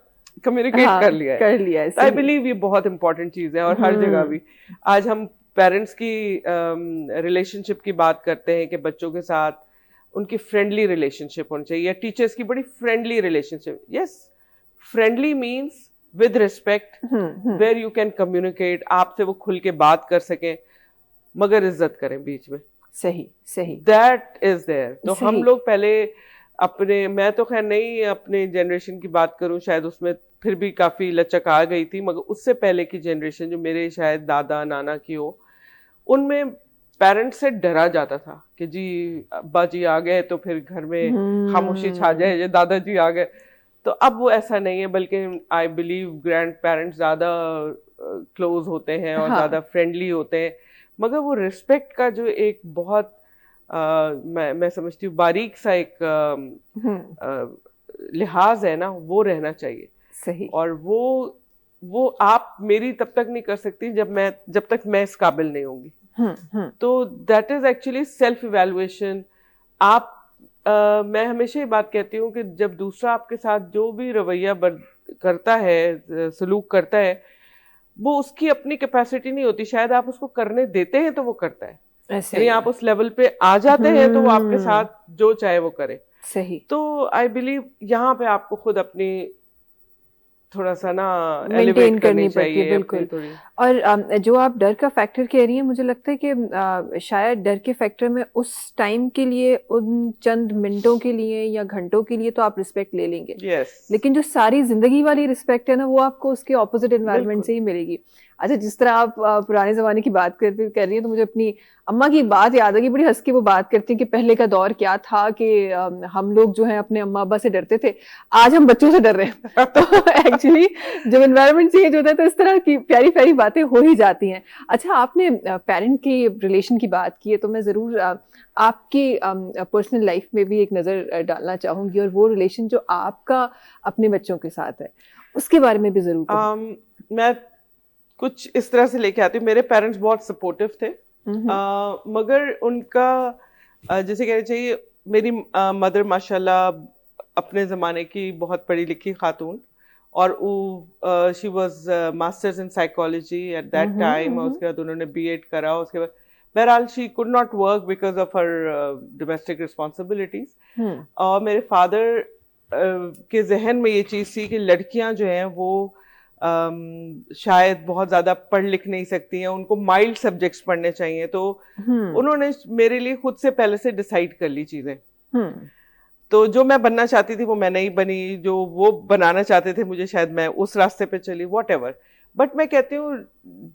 कम्युनिकेट कर लिया है। आई बिलीव ये बहुत इंपॉर्टेंट चीज है, और हर जगह भी। आज हम पेरेंट्स की रिलेशनशिप की बात करते हैं कि बच्चों के साथ उनकी फ्रेंडली रिलेशनशिप होनी चाहिए, या टीचर्स की बड़ी friendly relationship. Yes, friendly means with respect, where you can communicate, आपसे वो खुल के बात कर सकें मगर इज्जत करें बीच में। सही, सही। That is there. तो हम लोग पहले अपने, मैं तो खैर नहीं अपने जनरेशन की बात करूं, शायद उसमें फिर भी काफी लचक आ गई थी, मगर उससे पहले की जनरेशन जो मेरे शायद दादा नाना की हो, उनमें पेरेंट्स से डरा जाता था कि जी अब्बा जी आ गए तो फिर घर में खामोशी छा जाए, ये दादाजी आ गए। तो अब वो ऐसा नहीं है, बल्कि आई बिलीव ग्रैंड पेरेंट्स ज्यादा क्लोज होते हैं और ज्यादा फ्रेंडली होते हैं, मगर वो रिस्पेक्ट का जो एक बहुत मैं समझती हूँ बारीक सा एक लिहाज है ना, वो रहना चाहिए। सही। और वो आप मेरी तब तक नहीं कर सकती जब तक मैं इस काबिल नहीं होंगी। तो that is actually self evaluation. आप मैं हमेशा ये बात कहती हूँ कि जब दूसरा आपके साथ जो भी रवैया करता है, सलूक करता है, वो उसकी अपनी कैपेसिटी नहीं होती, शायद आप उसको करने देते हैं तो वो करता है, यानी आप उस लेवल पे आ जाते हैं तो वो आपके साथ जो चाहे वो करे। सही। तो आई बिलीव यहाँ पे आपको खुद अपनी थोड़ा सा ना मेंटेन करनी पड़ती है, बिल्कुल। और जो आप डर का फैक्टर कह रही हैं, मुझे लगता है कि शायद डर के फैक्टर में उस टाइम के लिए, उन चंद मिनटों के लिए या घंटों के लिए तो आप रिस्पेक्ट ले लेंगे, लेकिन जो सारी जिंदगी वाली रिस्पेक्ट है ना, वो आपको उसके ऑपोजिट एनवायरनमेंट से ही मिलेगी। अच्छा, जिस तरह आप पुराने ज़माने की बात कर रही हैं, तो मुझे अपनी अम्मा की बात याद आ गई। बड़ी हंस के वो बात करती हैं कि पहले का दौर क्या था कि हम लोग जो है अपने अम्मा अब्बा से डरते थे, आज हम बच्चों से डर रहे हैं। तो एक्चुअली जब एनवायरनमेंट चेंज होता है तो इस तरह की प्यारी प्यारी बातें हो ही जाती हैं। अच्छा, आपने पेरेंट की रिलेशन की बात की है, तो मैं ज़रूर आपकी पर्सनल लाइफ में भी एक नज़र डालना चाहूँगी, और वो रिलेशन जो आपका अपने बच्चों के साथ है, उसके बारे में भी ज़रूर। मैं कुछ इस तरह से लेके आती हूँ। मेरे पेरेंट्स बहुत सपोर्टिव थे, मगर उनका जैसे कहना चाहिए, मेरी मदर माशाल्लाह अपने ज़माने की बहुत पढ़ी लिखी खातून, और वो she was masters in psychology at that time, और उसके बाद उन्होंने बीएड करा। उसके बाद बहरहाल she could not work because of her domestic responsibilities. और मेरे फादर के जहन में ये चीज़ थी कि लड़कियां जो हैं वो शायद बहुत ज़्यादा पढ़ लिख नहीं सकती हैं, उनको माइल्ड सब्जेक्ट्स पढ़ने चाहिए, तो उन्होंने मेरे लिए खुद से पहले से डिसाइड कर ली चीज़ें। तो जो मैं बनना चाहती थी वो मैं नहीं बनी, जो वो बनाना चाहते थे मुझे, शायद मैं उस रास्ते पे चली, वॉट एवर। बट मैं कहती हूँ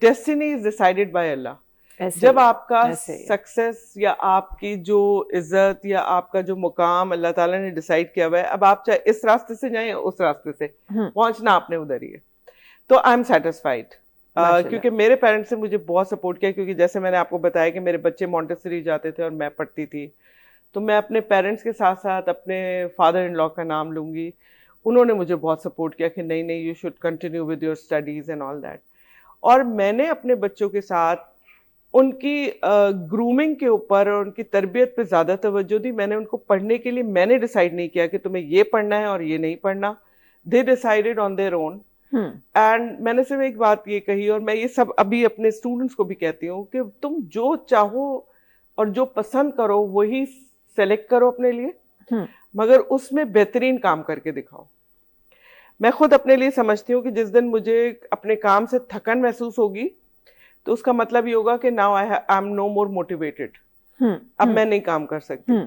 डेस्टिनी इज डिसाइडेड बाय अल्लाह। जब आपका सक्सेस या आपकी जो इज्जत या आपका जो मुकाम अल्लाह ताला ने डिसाइड किया हुआ है, अब आप चाहे इस रास्ते से जाएं या उस रास्ते से, पहुंचना आपने उधर ही है। तो आई एम सेटिस्फाइड, क्योंकि मेरे पेरेंट्स ने मुझे बहुत सपोर्ट किया, क्योंकि जैसे मैंने आपको बताया कि मेरे बच्चे मॉन्टेसरी जाते थे और मैं पढ़ती थी, तो मैं अपने पेरेंट्स के साथ साथ अपने फादर इन लॉ का नाम लूँगी। उन्होंने मुझे बहुत सपोर्ट किया कि नहीं नहीं, you should continue with your studies and all that. और मैंने अपने बच्चों के साथ उनकी ग्रूमिंग के ऊपर और उनकी तरबियत पे ज़्यादा तवज्जो दी। मैंने उनको पढ़ने के लिए, मैंने डिसाइड नहीं किया कि तुम्हें ये पढ़ना है और ये नहीं पढ़ना। They decided on their own. And मैंने सिर्फ एक बात ये कही, और मैं ये सब अभी अपने स्टूडेंट्स को भी कहती हूँ, कि तुम जो चाहो और जो पसंद करो वही सेलेक्ट करो अपने लिए, मगर उसमें बेहतरीन काम करके दिखाओ। मैं खुद अपने लिए समझती हूँ कि जिस दिन मुझे अपने काम से थकन महसूस होगी, तो उसका मतलब ये होगा कि now I am no more motivated, अब मैं नहीं काम कर सकती।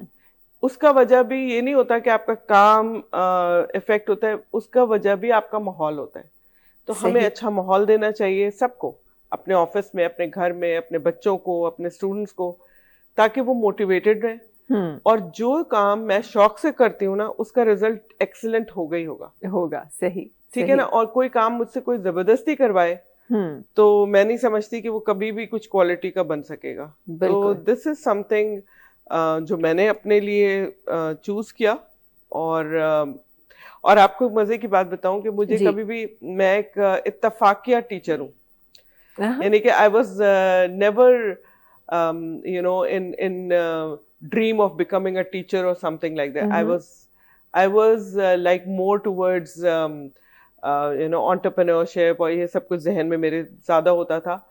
उसका वजह भी ये नहीं होता कि आपका काम इफेक्ट होता है, उसका वजह भी आपका माहौल होता है। तो हमें अच्छा माहौल देना चाहिए सबको, अपने ऑफिस में, अपने घर में, अपने बच्चों को, अपने स्टूडेंट्स को, ताकि वो मोटिवेटेड रहें। और जो काम मैं शौक से करती हूँ ना, उसका रिजल्ट एक्सीलेंट होगा ही होगा। सही, ठीक है ना। और कोई काम मुझसे कोई जबरदस्ती करवाए तो मैं नहीं समझती कि वो कभी भी कुछ क्वालिटी का बन सकेगा। तो दिस इज समथिंग जो मैंने अपने लिए चूज किया। और आपको मजे की बात बताऊं कि मुझे कभी भी, मैं एक इत्तफाकिया टीचर हूँ, यानी कि I was never you know in dream of becoming a teacher or something like that. I was like more towards you know entrepreneurship, और ये सब कुछ जहन में मेरे ज़्यादा होता था।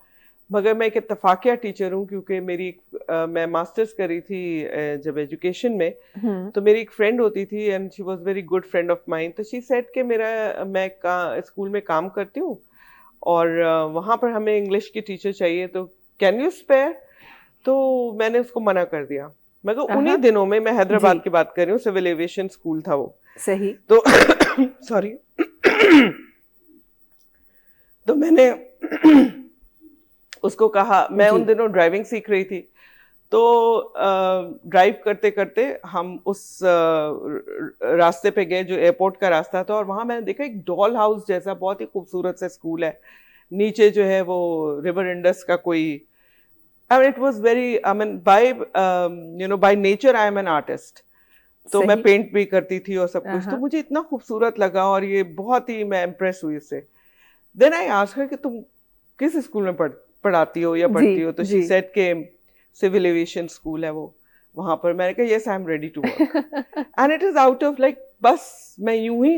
मगर मैं एक इत्तफाकिया टीचर हूँ, क्योंकि मेरी मैं मास्टर्स करी थी जब एजुकेशन में, तो मेरी एक फ्रेंड होती थी and she was very good friend of mine. तो शी सेड कि मैं स्कूल में काम करती हूँ और वहाँ पर हमें इंग्लिश की टीचर चाहिए, तो कैन यू स्पेयर। तो मैंने उसको मना कर दिया। मगर उन्हीं दिनों में, मैं हैदराबाद की बात कर रही हूँ, सिविल एविएशन स्कूल था वो। सही। तो सॉरी तो मैंने उसको कहा, मैं उन दिनों ड्राइविंग सीख रही थी, तो ड्राइव करते करते हम उस रास्ते पे गए जो एयरपोर्ट का रास्ता था, और वहाँ मैंने देखा एक डॉल हाउस जैसा बहुत ही खूबसूरत सा स्कूल है। नीचे जो है वो रिवर इंडस का कोई, I mean, it was very, I mean, by nature I am an artist. तो मैं पेंट भी करती थी और सब कुछ, तो मुझे इतना खूबसूरत लगा और ये बहुत ही मैं इम्प्रेस हुई इससे। देन आई आस्क्ड हर कि तुम किस स्कूल में पढ़ाती हो या पढ़ती हो, तो शी सेड के सिविल एविएशन स्कूल है वो, वहां पर। मैंने कहा yes I am ready to work, and it is out of like, बस मैं यूं ही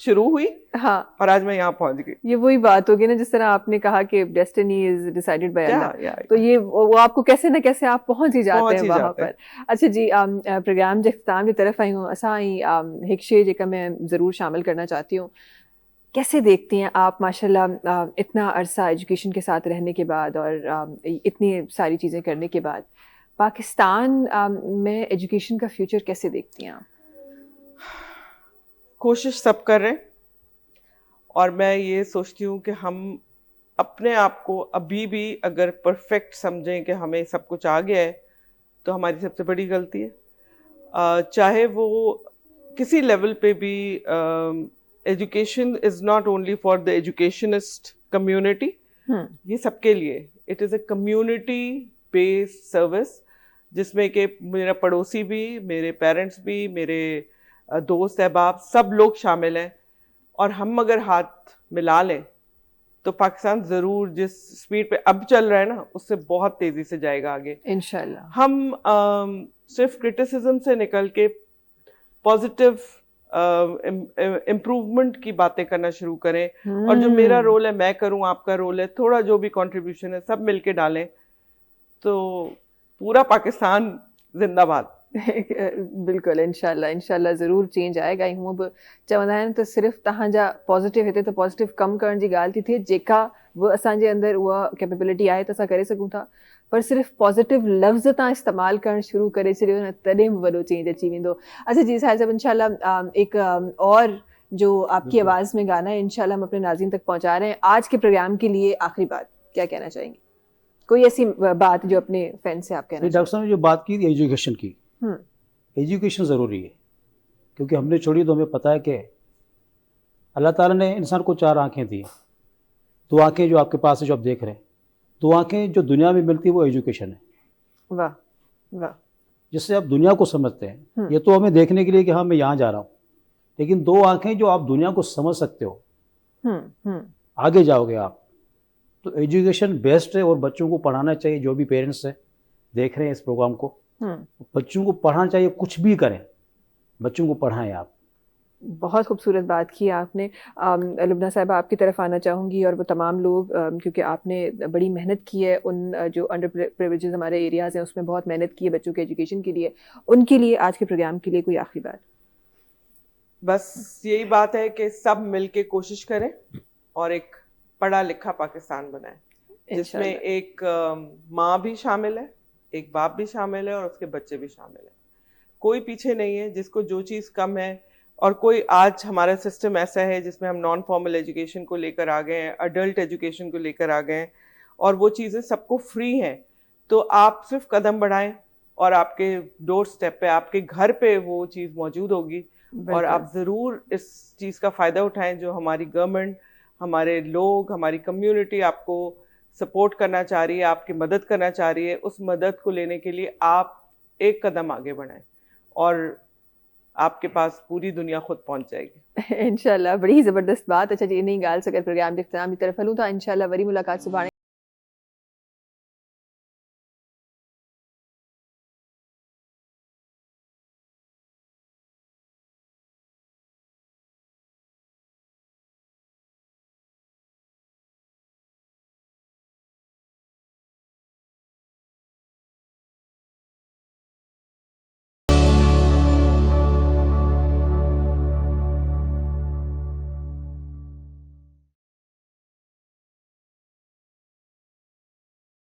शुरू हुई, और आज मैं यहाँ पहुंच गई। ये वही बात होगी ना, जिस तरह आपने कहा कि डेस्टिनी इज डिसाइडेड बाय अल्लाह, तो ये वो आपको कैसे ना कैसे आप पहुंच ही जाते हैं वहाँ पर। अच्छा जी, प्रोग्राम जे इख्तिताम की तरफ आई हूँ, असा हिक शे जेका मैं ज़रूर शामिल करना चाहती हूँ। कैसे देखती हैं आप माशाल्लाह इतना अरसा एजुकेशन के साथ रहने के बाद और इतनी सारी चीज़ें करने के बाद, पाकिस्तान में एजुकेशन का फ्यूचर कैसे देखती हैं आप? कोशिश सब कर रहे हैं, और मैं ये सोचती हूँ कि हम अपने आप को अभी भी अगर परफेक्ट समझें कि हमें सब कुछ आ गया है, तो हमारी सबसे बड़ी गलती है। चाहे वो किसी लेवल पे भी, education is not only for the educationist community, ये सबके लिए। It is a community based service, जिसमें कि मेरा पड़ोसी भी, मेरे पेरेंट्स भी, मेरे दोस्त अहबाब, सब लोग शामिल हैं। और हम अगर हाथ मिला लें तो पाकिस्तान ज़रूर जिस स्पीड पे अब चल रहा है ना, उससे बहुत तेज़ी से जाएगा आगे इंशाल्लाह। हम सिर्फ क्रिटिसिज्म से निकल के पॉजिटिव इम्प्रूवमेंट की बातें करना शुरू करें, और जो मेरा रोल है मैं करूं, आपका रोल है, थोड़ा जो भी कंट्रीब्यूशन है सब मिलके डालें, तो पूरा पाकिस्तान जिंदाबाद। बिल्कुल इंशाल्लाह ज़रूर चेंज आएगा। हूँ अब चवंदा आहिनि त सिर्फ़ु तव्हांजा पॉज़िटिव हिते त पॉज़िटिव कमु करण जी ॻाल्हि थी थिए, जेका बि असांजे अंदरि उहा कैपेबिलिटी आहे त असां करे सघूं था, पर सिर्फ़ु पॉज़िटिव लफ़्ज़ तव्हां इस्तेमालु करणु शुरू करे छॾियो न, तॾहिं बि वॾो चेंज अची वेंदो। अच्छा जी साहिल साहब, इंशाल्लाह एक और जो आपकी बिल्कुल। आवाज़ में गाना है, इंशाल्लाह हम अपने नाज़रीन तक पहुँचा रहे हैं। आज के प्रोग्राम के लिए आखिरी बात क्या कहना चाहेंगी? कोई ऐसी बात जो अपने फैन से आप कहना नहीं, डॉक्टर साहब ने जो बात की थी एजुकेशन की, चाहें? एजुकेशन ज़रूरी है, क्योंकि हमने छोड़ी तो हमें पता है कि अल्लाह ताला ने इंसान को 4 आँखें दी हैं। 2 आँखें जो आपके पास है, जो आप देख रहे हैं, 2 आँखें जो दुनिया में मिलती है वो एजुकेशन है, वाह, वाह। जिससे आप दुनिया को समझते हैं। ये तो हमें देखने के लिए कि हाँ मैं यहाँ जा रहा हूँ, लेकिन 2 आँखें जो आप दुनिया को समझ सकते हो, आगे जाओगे आप। तो एजुकेशन बेस्ट है और बच्चों को पढ़ाना चाहिए। जो भी पेरेंट्स हैं देख रहे हैं इस प्रोग्राम को, बच्चों को पढ़ाना चाहिए, कुछ भी करें बच्चों को पढ़ाएं आप। बहुत खूबसूरत बात की आपने। लुबना साहिबा, आपकी तरफ आना चाहूँगी, और वो तमाम लोग, क्योंकि आपने बड़ी मेहनत की है उन जो अंडर प्रिविलेजेस हमारे एरियाज़ हैं उसमें बहुत मेहनत की है बच्चों के एजुकेशन के लिए, उनके लिए आज के प्रोग्राम के लिए कोई आखिरी बात? बस यही बात है कि सब मिलके कोशिश करें और एक पढ़ा लिखा पाकिस्तान बनाएं, जिसमें इंशाल्लाह। एक माँ भी शामिल है, एक बाप भी शामिल है और उसके बच्चे भी शामिल है। कोई पीछे नहीं है जिसको जो चीज़ कम है। और कोई, आज हमारा सिस्टम ऐसा है जिसमें हम नॉन फॉर्मल एजुकेशन को लेकर आ गए हैं, अडल्ट एजुकेशन को लेकर आ गए हैं, और वो चीज़ें सबको फ्री हैं। तो आप सिर्फ कदम बढ़ाएं और आपके डोर स्टेप पे, आपके घर पे वो चीज़ मौजूद होगी, और आप ज़रूर इस चीज़ का फ़ायदा उठाएं जो हमारी गवर्नमेंट, हमारे लोग, हमारी कम्युनिटी आपको सपोर्ट करना चाह रही है, आपकी मदद करना चाह रही है। उस मदद को लेने के लिए आप एक कदम आगे बढ़ाएं और आपके पास पूरी दुनिया खुद पहुंच जाएगी। इंशाल्लाह, बड़ी ज़बरदस्त बात। अच्छा जी, इन्हीं ॻाल्हि सां गॾु प्रोग्राम जे इख़्तिताम जी तरफ़ हलूं था। इंशाल्लाह वरी मुलाक़ात सुभाणे।